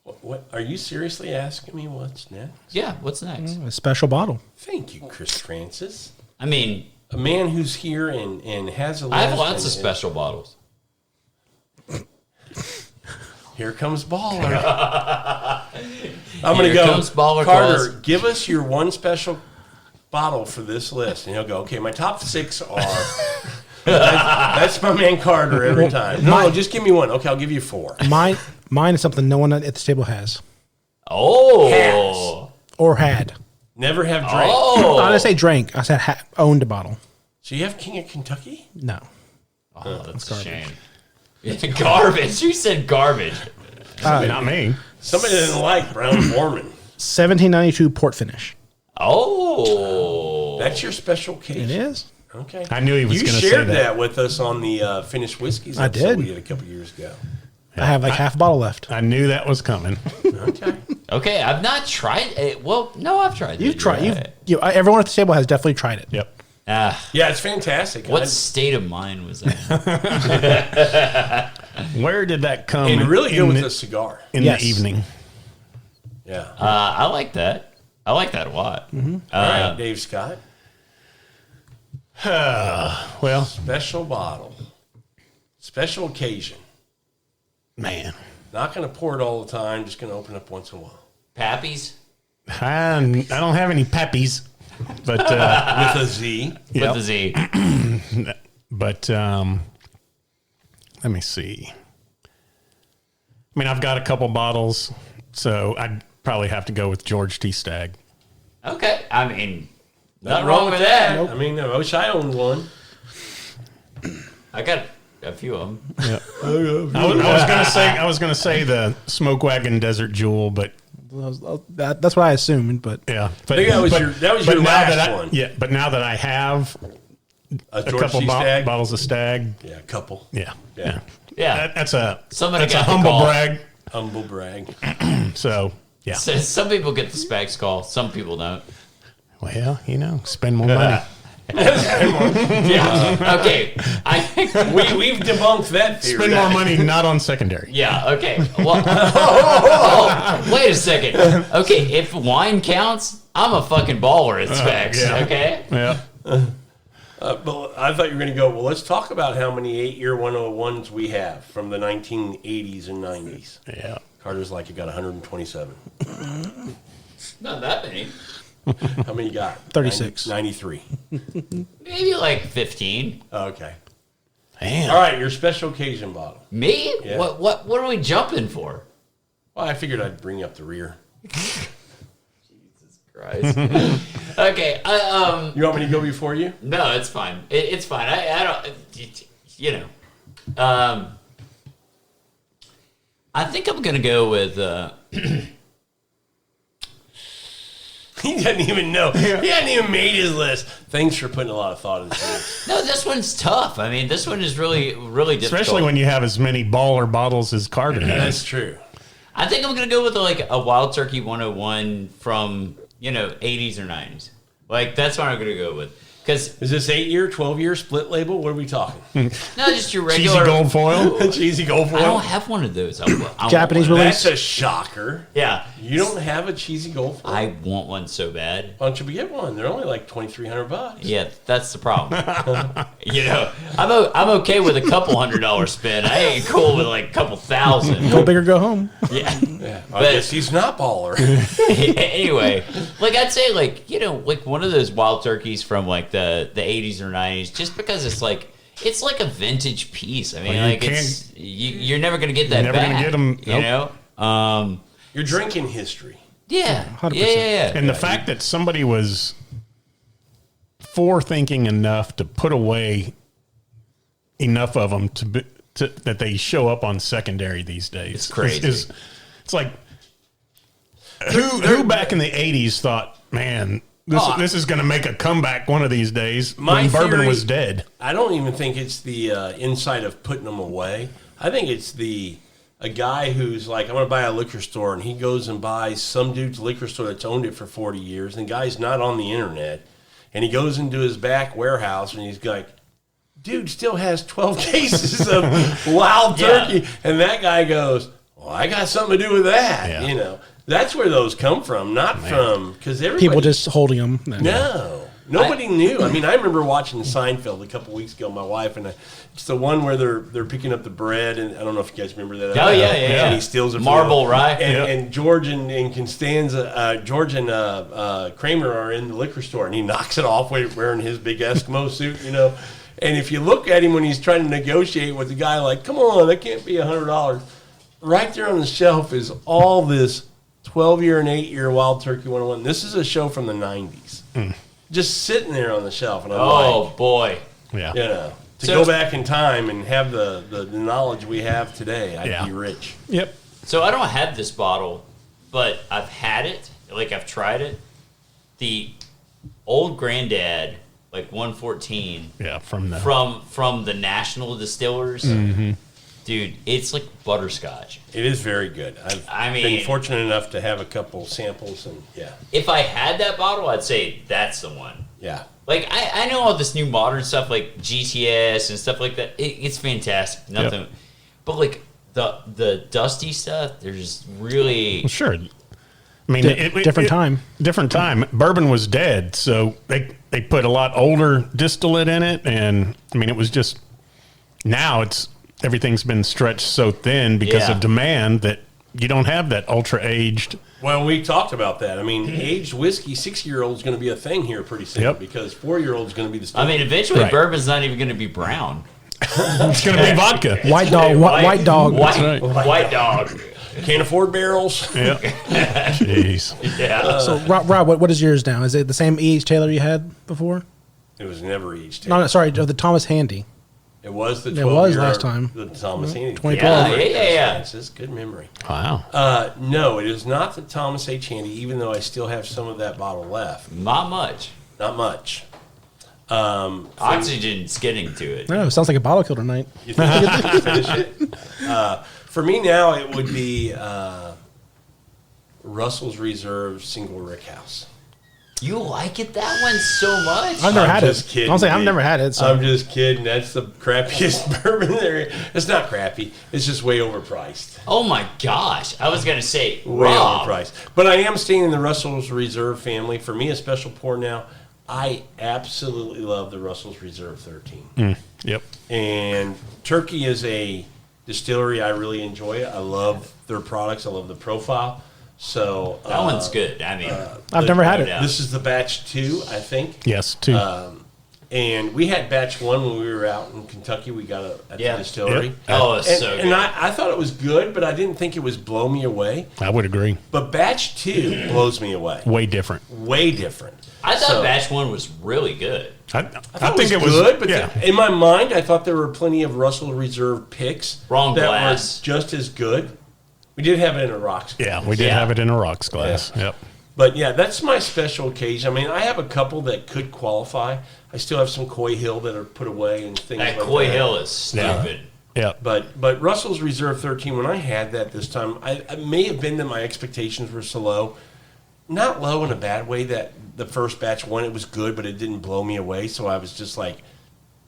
What are you seriously asking me? What's next? Yeah. What's next? A special bottle. Thank you, Chris Francis, I mean, a man who's here and has a. I have list lots of and- special bottles. Here comes Baller. I'm going to Here go. comes Baller Carter, Claus. give us your one special bottle for this list, and he'll go. Okay, my top 6 are. That's my man Carter every time. No, just give me one. Okay, I'll give you 4. Mine is something no one at this table has Oh. or had. Never have drank. Oh. I didn't say drank. I said owned a bottle. So you have King of Kentucky? No. Oh, that's a shame. Garbage. You said garbage. Not me. Somebody didn't like Brown Foreman. 1792 port finish. Oh. That's your special It case. is. Okay. I knew he was You gonna say shared that. that with us on the finished whiskeys I episode did. we did a couple years ago. I have like half a bottle left. I knew that was coming. Okay. Okay, I've not tried it. Well, no, I've tried it. You've tried. You're right. Everyone at the table has definitely tried it. Yep. Yeah, it's fantastic. What state of mind was that? Where did that come? And really good in with the, a cigar. in Yes. the evening. Yeah. I like that. I like that a lot. All right, Dave Scott. Well, Special bottle. Special occasion. man, Not going to pour it all the time. Just going to open up once in a while. Pappies I don't have any peppies, but With a Z. Yep. with the Z. but let me see. I mean, I've got a couple bottles, so I'd probably have to go with George T. Stagg. Okay, I mean, nothing wrong with that. I mean, I wish I owned one. I got a few of them. I was gonna say the Smoke Wagon Desert Jewel, but That's what I assumed, but yeah, but I think that was but your now last that one. Yeah, but now that I have A a George couple C. Stagg. bottles of Stag, Yeah, a couple. yeah, Yeah. Yeah, that's a Somebody that's a got the humble call. brag. Humble brag. So yeah, so some people get the specs call, some people don't. well, spend more money. Yeah. Okay. I think We've debunked that theory. Spend more money, not on secondary. Yeah. Okay. Well. Wait a second. Okay. If wine counts, I'm a fucking baller at specs. yeah. Okay. Yeah, But I thought you were going to go, well, let's talk about how many 8-year 101s we have from the 1980s and 90s. yeah. Carter's like, you got 127. Not that many. How many you got? 36. 93. Maybe like 15. Okay. Damn. All right, your special occasion bottle. Me? Yeah. What are we jumping for? Well, I figured I'd bring up the rear. Christ. Okay. You want me to go before you? No, it's fine. It's fine. I don't. I think I'm gonna go with. He doesn't even know. He hadn't even made his list. Thanks for putting a lot of thought into this. No, this one's tough. I mean, this one is really difficult. Especially when you have as many baller bottles as Carter has. That's true. I think I'm gonna go with like a Wild Turkey 101 from 80s or 90s. Like that's what I'm gonna go with Because Is this 8-year, 12-year split label? What are we talking? no, just your Cheesy regular gold foil. Cheesy gold I don't foil. have one of those. I want Japanese one. release. That's a shocker. Yeah, You don't have a cheesy gold foil? I want one so bad. Why don't you get one? They're only like $2,300. Yeah, that's the problem. I'm okay with a couple $100 spend. I ain't cool with like a couple thousand. Go big or go home. Yeah. Yeah, I But- guess he's not baller. Anyway, like I'd say, like like one of those wild turkeys from like the 80s or 90s, just because it's like a vintage piece. I mean, Well, you like it's you're never gonna get that never gonna back. get 'em. You Nope. know? You're drinking history. Yeah, 100%. yeah. And the fact that somebody was forethinking enough to put away enough of them that they show up on secondary these days. It's crazy. It's like who back in the 80s thought, man, this is going to make a comeback one of these days My when bourbon theory- was dead. I don't even think it's the insight of putting them away. I think it's a guy who's like, I'm going to buy a liquor store, and he goes and buys some dude's liquor store that's owned it for 40 years, and the guy's not on the internet, and he goes into his back warehouse, and he's like, dude still has 12 cases of wild turkey, and that guy goes, well, I got something to do with that, Yeah. you know. That's where those come from, not from, because everybody... People just holding them. No. Nobody knew. I mean, I remember watching Seinfeld a couple weeks ago. My wife and I. It's the one where they're picking up the bread, and I don't know if you guys remember that. Oh, yeah. And he steals it. from Marble, the- right? And George and Constanza, George and Kramer are in the liquor store, and he knocks it off wearing his big Eskimo suit, you know. And if you look at him when he's trying to negotiate with the guy, like, come on, that can't be $100. Right there on the shelf is all this 12-year and 8-year Wild Turkey 101. This is a show from the 90s. Just sitting there on the shelf, and I'm like, boy. Yeah. you know, to So- go back in time and have the knowledge we have today, I'd Yeah. be rich. Yep. So I don't have this bottle, but I've had it. Like I've tried it. The old granddad, like 114, Yeah. From the from the National Distillers. Dude, it's like butterscotch. It is very good. I've mean- been fortunate enough to have a couple samples, and yeah, If I had that bottle, I'd say that's the one. yeah. Like I know all this new modern stuff like GTS and stuff like that. It's fantastic. Nothing, but like the dusty stuff, there's really sure. I mean, Different time. Different time. Bourbon was dead, so they put a lot older distillate in it, and I mean, it was just now everything's been stretched so thin because Yeah. of demand that you don't have that ultra aged. Well, we talked about that. I mean, aged whiskey, 6-year-old is going to be a thing here pretty soon Yep. because 4-year-old is going to be the I standard. mean, eventually Right. bourbon's not even going to be brown. It's going to be vodka. White dog. White dog. White, right. white dog. Can't afford barrels. Yeah. Jeez. Yeah. So Rob, what is yours now? Is it the same E.H. Taylor you had before? It was never aged. No, sorry, the Thomas Handy. It was the 12 It was last time. The Thomas Handy. 2012. Yeah. That's good memory. Wow. No, it is not the Thomas H. Handy, even though I still have some of that bottle left. Not much. Not much. Oxygen's getting to it. No, it sounds like a bottle killer night. You think you can finish it? For me now, it would be Russell's Reserve Single Rick House. You like it that one so much? I've never had just it. kidding, I'll say I've dude. never had it. So I'm just kidding. That's the crappiest bourbon there. It's not crappy. It's just way overpriced. Oh my gosh! I was gonna say, Way Rob. overpriced. But I am staying in the Russell's Reserve family. For me, a special pour now. I absolutely love the Russell's Reserve 13. Yep. And Turkey is a distillery I really enjoy. I love their products. I love the profile. So That one's good. I mean, I've never had it. Yeah. This is the batch 2, I think. Yes. Two. And we had batch 1 when we were out in Kentucky. We got it at Yeah. the distillery. Yep. oh, it's And, so good. and I thought it was good, but I didn't think it was blow me away. I would agree. But batch 2 blows me away. Way different. Way different. I thought So- batch one was really good. I I think it was good, but yeah. in my mind, I thought there were plenty of Russell Reserve picks Wrong that glass. were just as good. We did have it in a rocks. Yeah, we did Yeah. have it in a rocks glass. Yep. But yeah, that's my special occasion. I mean, I have a couple that could qualify. I still have some Coy Hill that are put away and things That like Coy that. Hill is stupid. Yep. But Russell's Reserve 13, when I had that this time, I may have been that my expectations were so low. Not low in a bad way, that the first batch one, it was good, but it didn't blow me away. So I was just like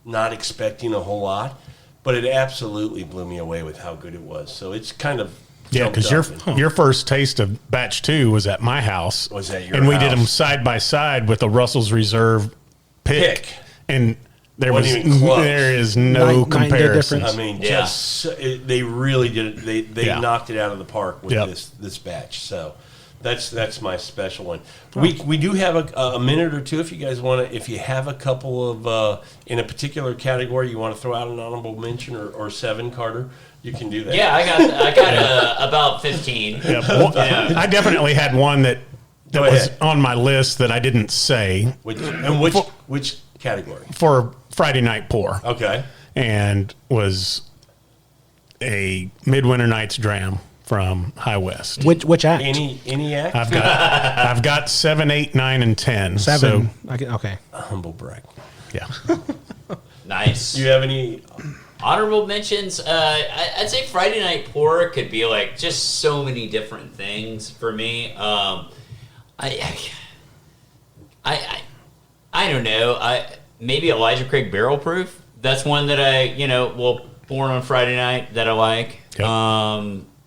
not expecting a whole lot. But it absolutely blew me away with how good it was. So it's kind of Yeah, because your first taste of batch 2 was at my house. Was at your and we house. did them side by side with a Russell's Reserve pick. And Wasn't even close. there is no Night and day comparison. difference. I mean, Yeah. they really did it. They Yeah. knocked it out of the park with Yep. this batch. So that's my special one. We do have a minute or two if you guys want to. If you have a couple of in a particular category you want to throw out an honorable mention or 7, Carter, you can do that. Yeah, I got about 15. Yeah, well, I definitely had one that Go was ahead. on my list that I didn't say Which category? for Friday Night Pour. Okay. And was a Midwinter Nights Dram from High West. Which act? Any act? I've got 7, 8, 9, and 10. 7. So, Okay. Humble brag. yeah. Nice. Do you have any? Honorable mentions. I'd say Friday Night Pour could be like just so many different things for me. I don't know. Maybe Elijah Craig Barrel Proof. That's one that I will pour on Friday night that I like. Yep.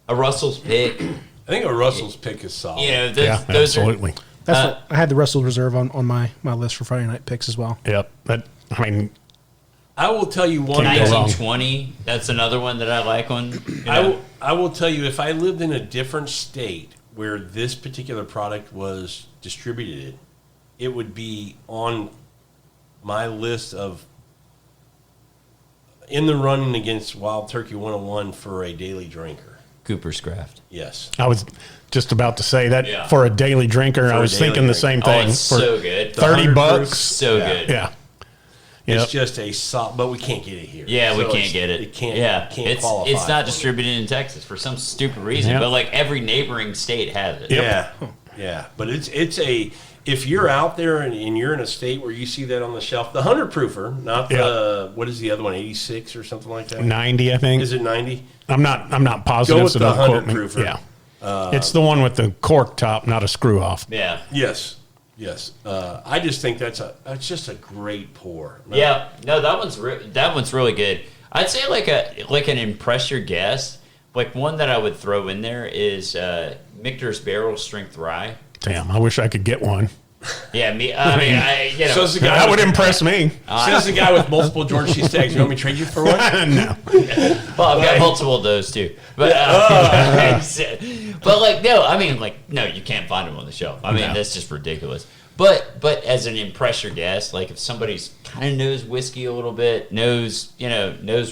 A Russell's Pick. I think a Russell's pick is solid. Those Absolutely. That's what, I had the Russell's Reserve on my list for Friday night picks as well. Yep. But, I mean, I will tell you one. Can't go wrong. 1920. That's another one that I like on. I will tell you, if I lived in a different state where this particular product was distributed, it would be on my list of in the running against Wild Turkey 101 for a daily drinker. Cooper's Craft. Yes. I was just about to say that Yeah. for a daily drinker, I a was daily thinking the drinker. same Oh, thing. it's for so good. 30 100 bucks. proof. So Yeah. good. Yeah. It's Yep. just a solid, but we can't get it here. Yeah, we So can't it's- get it. It can't. Yeah, Can't it's qualify. it's not distributed in Texas for some stupid reason, Yeah. but like every neighboring state has it. Yeah, yeah, but it's a if you're out there and you're in a state where you see that on the shelf, the 100 proofer, not the what is the other one, 86 or something like that. 90, I think. Is it 90? I'm not positive. Go with so the don't quote 100 me. proofer. Yeah. It's the one with the cork top, not a screw off. Yeah. Yes, yes. I just think that's just a great pour. No, Yeah, no, that one's really good. I'd say like an impress your guest. Like one that I would throw in there is Michter's Barrel Strength Rye. Damn, I wish I could get one. Yeah, I So it's the guy That would with, impress me. says the guy with multiple George C. Staggs. You want me to trade you for one? No. Well, I've got multiple of those too. But but like no, you can't find them on the shelf. I mean, No. that's just ridiculous. But as an impress your guest, like if somebody's kind of knows whiskey a little bit, knows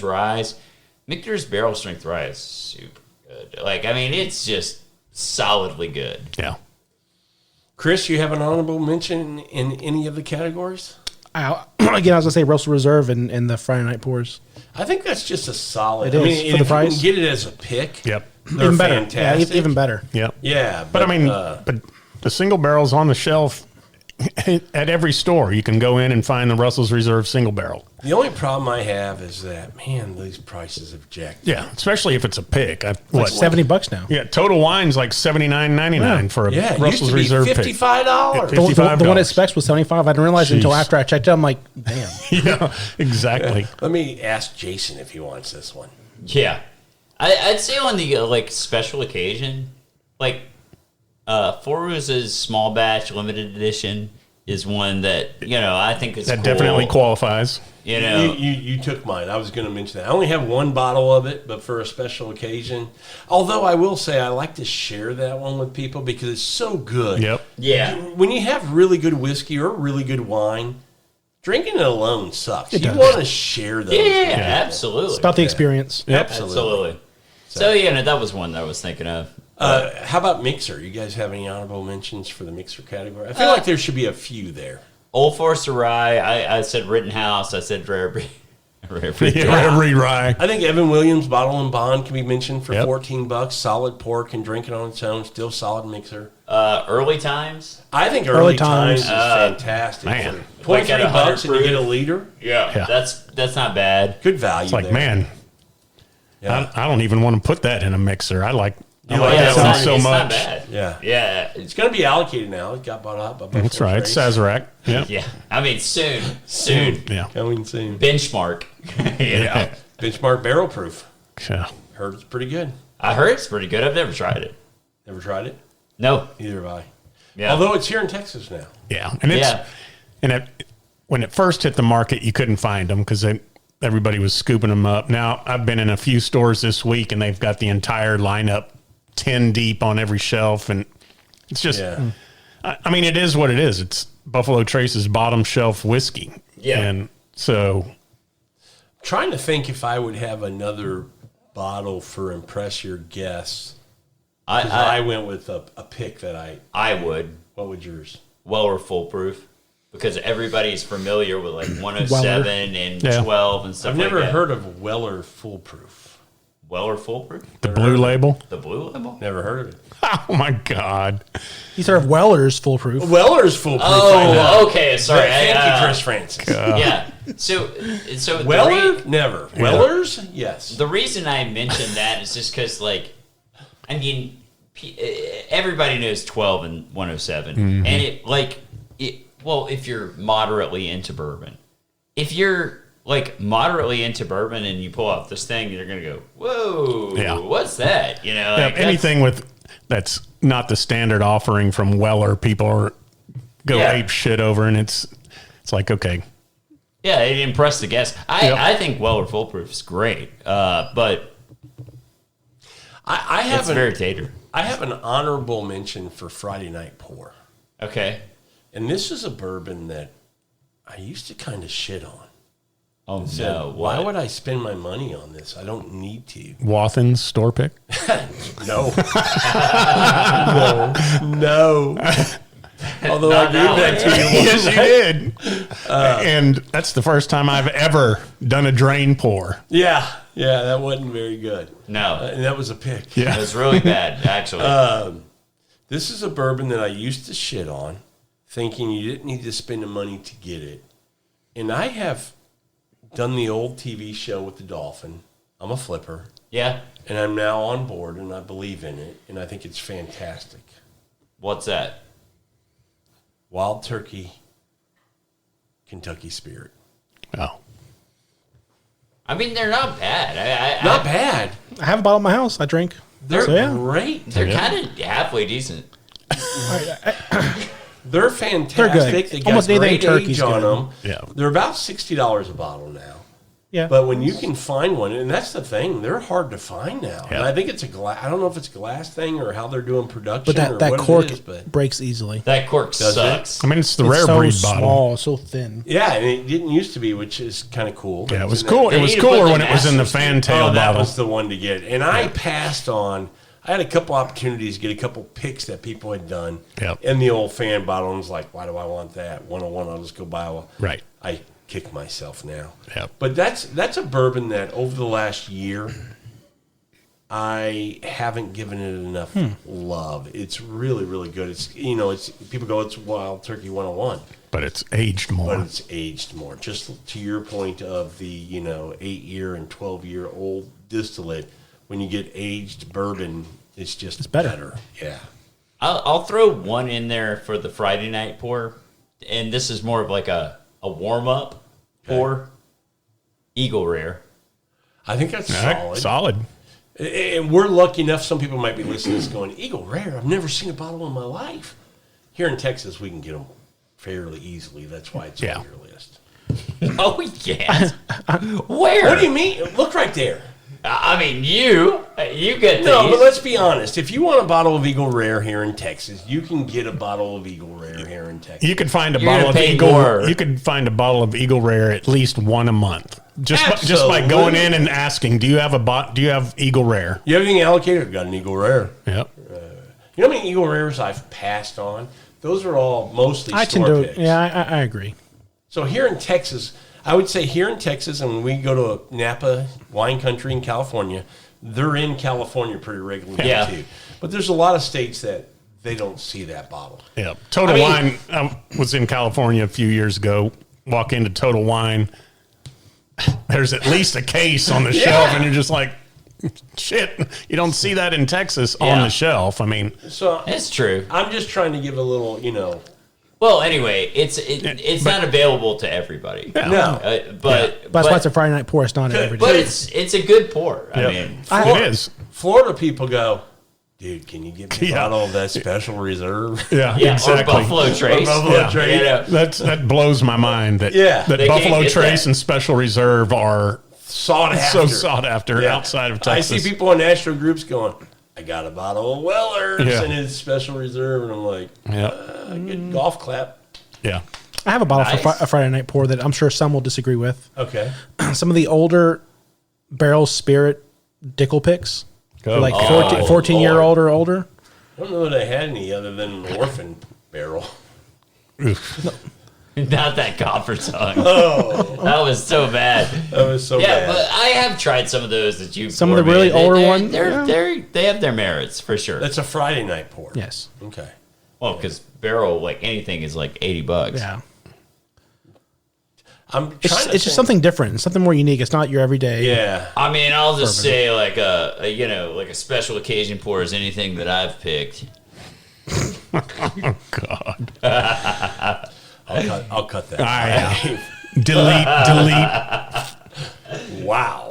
rye, Michter's Barrel Strength Rye is super good. Like I mean, it's just solidly good. Yeah. Chris, you have an honorable mention in any of the categories? Again, I was going to say Russell Reserve and the Friday night pours. I think that's just a solid. It is, I mean, for and the if you price. can get it as a pick. Yep. They're Even better. fantastic. Yeah, even better. Yep. Yeah, But I mean, but the single barrel's on the shelf at every store. You can go in and find the Russell's Reserve single barrel. the only problem I have is that man, these prices have jacked. Yeah, especially if it's a pick. Like What? $70 now. Yeah, Total Wine's like $79.99 for a Yeah, it used Russell's to be Reserve pick. $55. Yeah, The one $55. at Specs was 75. I didn't realize it until Jeez. after I checked it. I'm like, damn. Yeah, exactly. Let me ask Jason if he wants this one. Yeah, I'd say on the like special occasion, like Four Roses Small Batch Limited Edition is one that I think is That cool. definitely qualifies. You took mine. I was going to mention that. I only have one bottle of it, but for a special occasion. Although I will say I like to share that one with people because it's so good. Yep. Yeah. When you have really good whiskey or really good wine, drinking it alone sucks. You does. want to share those. Yeah, absolutely. It's about the experience. Yep. Absolutely. So that was one that I was thinking of. How about Mixer? You guys have any honorable mentions for the Mixer category? I feel like there should be a few there. Old Forester Rye. I said Rittenhouse. I said Rare Breed. Yeah, rye. I think Evan Williams Bottle and Bond can be mentioned for Yep. $14. Solid pour, can drink it on its own. Still solid Mixer. Early Times. I think Early Times is Uh, fantastic. man. For Like at $23 $100 and you get a liter. Yeah. That's not bad. Good value. It's like, there. man, Yeah. I don't even want to put that in a mixer. I like I like that one so it's much. Not bad. Yeah. Yeah. It's going to be allocated now. It got bought out by Buffalo That's right. Trace. Sazerac. Yeah. Yeah. I mean, soon. Yeah. Coming soon. Benchmark. You know? Benchmark barrel proof. Yeah. Heard it's pretty good. I heard it's pretty good. I've never tried it. Never tried it? No. Neither have I. Yeah. Although it's here in Texas now. Yeah. And when it first hit the market, you couldn't find them because everybody was scooping them up. Now, I've been in a few stores this week, and they've got the entire lineup 10 deep on every shelf. And it's just, I mean, it is what it is. It's Buffalo Trace's bottom shelf whiskey. Yeah. And so. Trying to think if I would have another bottle for impress your guests. I went with a pick that I would. What would yours? Weller Foolproof. Because everybody's familiar with like 107 and 12 and stuff I've like that. never heard of Weller Foolproof. Weller Foolproof? The blue label? The blue label? Never heard of it. Oh, my God. He's heard of Weller's foolproof. Weller's Foolproof. Oh, okay. Sorry. Thank you, Chris Francis. Yeah. So Weller? Never. Weller's? Yes. The reason I mentioned that is just because, like, I mean, everybody knows 12 and 107. Mm-hmm. And well, if you're moderately into bourbon, if you're like moderately into bourbon and you pull out this thing, you're going to go, whoa, what's that? You know, like anything that's not the standard offering from Weller, people go ape shit over, and it's like, okay. Yeah, it impressed the guests. I think Weller Foolproof is great, but I have it's very tater. I have an honorable mention for Friday Night Pour. Okay. And this is a bourbon that I used to kind of shit on. Oh, Said, no. Why would I spend my money on this? I don't need to. Wathen's store pick? No. No. Although I gave that to you. Yes, you did. And that's the first time I've ever done a drain pour. Yeah, that wasn't very good. No. And that was a pick. Yeah. It was really bad, actually. This is a bourbon that I used to shit on, thinking you didn't need to spend the money to get it. And I have done the old TV show with the Dolphin. I'm a flipper. Yeah. And I'm now on board, and I believe in it, and I think it's fantastic. What's that? Wild Turkey, Kentucky Spirit. Oh. I mean, they're not bad. Not bad. I have a bottle in my house. I drink. They're So, yeah. great. They're kind of halfway decent. They're fantastic. They're good. They got Almost anything great turkey's age on good. them. Yeah. They're about $60 a bottle now. Yeah. But when you can find one, and that's the thing, they're hard to find now. Yeah. And I think it's a glass. I don't know if it's a glass thing or how they're doing production. But or that what cork it is, but breaks easily. That cork Does sucks. I mean, it's the It's rare so breed small, bottle. so thin. yeah, and it didn't used to be, which is kind of cool. Yeah, it was in cool. They It was need to put cooler the when it was in the masters fantail that bottle. was the one to get. And I passed on. I had a couple opportunities to get a couple picks that people had done Yep. in the old fan bottle. And was like, why do I want that? 101, I'll just go buy one. Right. I kick myself now. Yep. But that's a bourbon that over the last year, I haven't given it enough love. It's really, really good. It's people go, it's Wild Turkey 101. But it's aged more. But it's aged more. Just to your point of the 8-year and 12-year old distillate, when you get aged bourbon, it's just better. Yeah. I'll throw one in there for the Friday night pour, and this is more of like a warm up pour. Eagle Rare. I think that's All right, solid. solid. And we're lucky enough. Some people might be listening to this going, Eagle Rare, I've never seen a bottle in my life. Here in Texas, we can get them fairly easily. That's why it's on your list. Oh yeah. Where? What do you mean? Look right there. I mean, you get these. No, but let's be honest. If you want a bottle of Eagle Rare here in Texas, you can get a bottle of Eagle Rare here in Texas. You could find a You're bottle gonna of pay Eagle. more. You could find a bottle of Eagle Rare at least one a month. Just by Absolutely. going in and asking, do you have Do you have Eagle Rare? You have anything allocated? I've got an Eagle Rare. Yep. You know how many Eagle Rares I've passed on? Those are all mostly I tend store to. picks. Yeah, I agree. So here in Texas, I would say here in Texas, and when we go to Napa wine country in California, they're in California pretty regularly Yeah. too. But there's a lot of states that they don't see that bottle. Yep. Total I mean- Wine. I was in California a few years ago. Walk into Total Wine. There's at least a case on the shelf, and you're just like, shit, you don't see that in Texas on Yeah. the shelf. I mean, So It's true. I'm just trying to give a little, Well, anyway, it's not available to everybody. no. But That's why it's a Friday night pour. It's not every but day. it's a good pour. I Yep. mean, it is. Florida people go, dude, can you get me a Yeah. bottle of that special reserve? Yeah, yeah, exactly. or Buffalo Trace. Buffalo yeah. Trace. You know, That blows my mind that Yeah. that They can't Buffalo get Trace that. and Special Reserve are Sought after. so sought after Yeah. outside of I Texas. see people in national groups going, I got a bottle of Weller's Yeah. and it's special reserve. And I'm like, Yeah, good golf clap. yeah. I have a bottle for Nice. a Friday night pour that I'm sure some will disagree with. Okay. Some of the older barrel spirit Dickel picks, Go. like Oh, 14-year-old or older. I don't know that I had any other than an orphan barrel. not that copper tongue. Oh, That was so bad. that was so Yeah, bad. but I have tried some of those that you. Some of the poured, really man. older They're- ones, They have their merits for sure. That's a Friday night pour. Yes. Okay. Well, because barrel like anything is like $80. Yeah. I'm trying It's, to it's think. just something different, something more unique. It's not your everyday. Yeah. I mean, I'll just say like like a special occasion pour is anything that I've picked. Oh God. I'll cut that. I delete. Wow.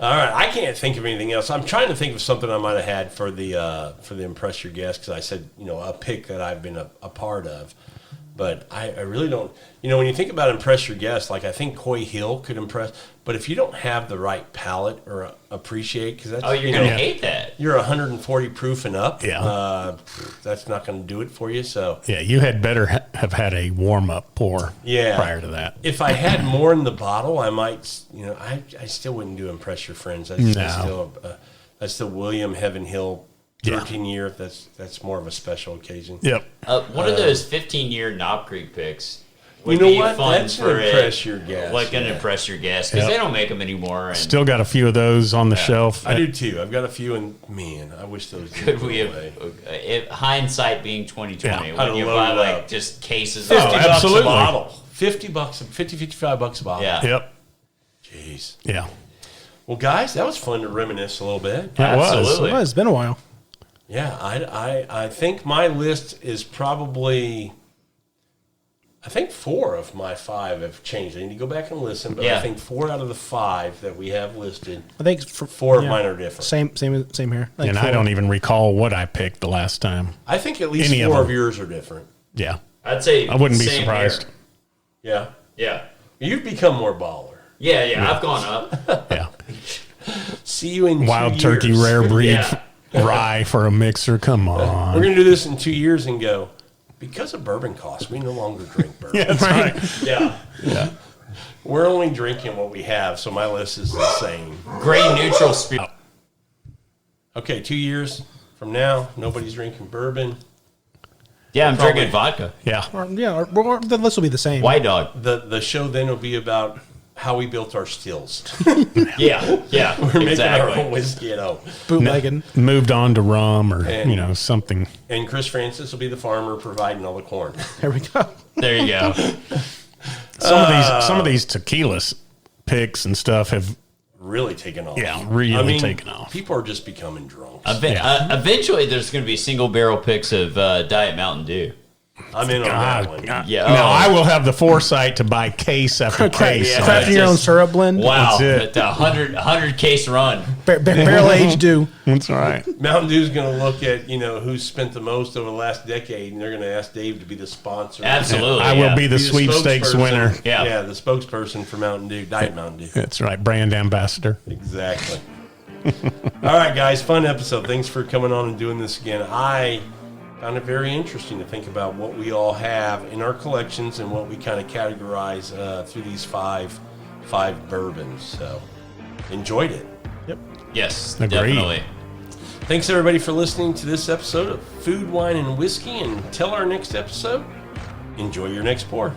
All right, I can't think of anything else. I'm trying to think of something I might have had for the impress your guest because I said a pick that I've been a part of, but I really don't. When you think about impress your guest, like I think Coy Hill could impress, but if you don't have the right palate or appreciate, because that's Oh, you're gonna hate that. you're 140 proof and up. Yeah. That's not going to do it for you. So Yeah, you had better have had a warm up pour. Yeah. Prior to that. if I had more in the bottle, I might. I still wouldn't do impress your friends. That's still that's the William Heaven Hill 13 year. That's more of a special occasion. Yep. One of those 15-year Knob Creek picks would You know be what? fun That's for an impress your guest, Like an yeah. impress your guest because Yep. they don't make them anymore. And Still got a few of those on the shelf. I do too. I've got a few, and man, I wish those could didn't go we have away. hindsight being 2020 Yeah. when I'd you load buy it like up. just cases 50 of bucks absolutely. a bottle. 50 bucks, 55 bucks a bottle. Yeah. Yep. Jeez. Yeah. Well, guys, that was fun to reminisce a little bit. That was. Absolutely. Well, it's been a while. Yeah, I think my list is probably. I think 4 of my 5 have changed. I need to go back and listen, but I Yeah. think 4 out of the 5 that we have listed, I think 4 of mine are different. Same here. Like And four. I don't even recall what I picked the last time. I think at least Any of 4 of them. yours are different. Yeah. I'd say I wouldn't be same surprised. here. Yeah, Yeah. you've become more baller. Yeah, I've gone up. Yeah. See you in Wild 2 turkey, years. rare breed Yeah. rye for a mixer. Come We're on. gonna do this in 2 years and go. Because of bourbon costs, we no longer drink bourbon. Yeah, that's right. Yeah. We're only drinking what we have, so my list is the same. Grain neutral spirit. Okay, 2 years from now, nobody's drinking bourbon. Yeah, I'm Probably. drinking vodka. Yeah. Or the list will be the same. White dog. The show then will be about how we built our stills. Yeah. We're making our own exactly. whiskey at home. Bootlegging. Moved on to rum or, And- something. And Chris Francis will be the farmer providing all the corn. There we go. There you go. Some of these tequilas picks and stuff have Really taken off. really taken off. People are just becoming drunk. Eventually, there's going to be single barrel picks of Diet Mountain Dew. I'm in on that one. Yeah. Now Oh. I will have the foresight to buy case after case. yeah. Crafting your own syrup blend. Wow, That's it. the 100 case run. Barrel aged do. That's right. Mountain Dew's going to look at who's spent the most over the last decade, and they're going to ask Dave to be the sponsor. Absolutely, I will be the Be sweepstakes spokesperson. winner. Yeah. the spokesperson for Mountain Dew, Diet Mountain Dew. That's right. Brand ambassador. Exactly. All right, guys, fun episode. Thanks for coming on and doing this again. I found it very interesting to think about what we all have in our collections and what we kind of categorize through these five bourbons. So, enjoyed it. Yes, Agreed. definitely. Thanks, everybody, for listening to this episode of Food, Wine, and Whiskey. And until our next episode, enjoy your next pour.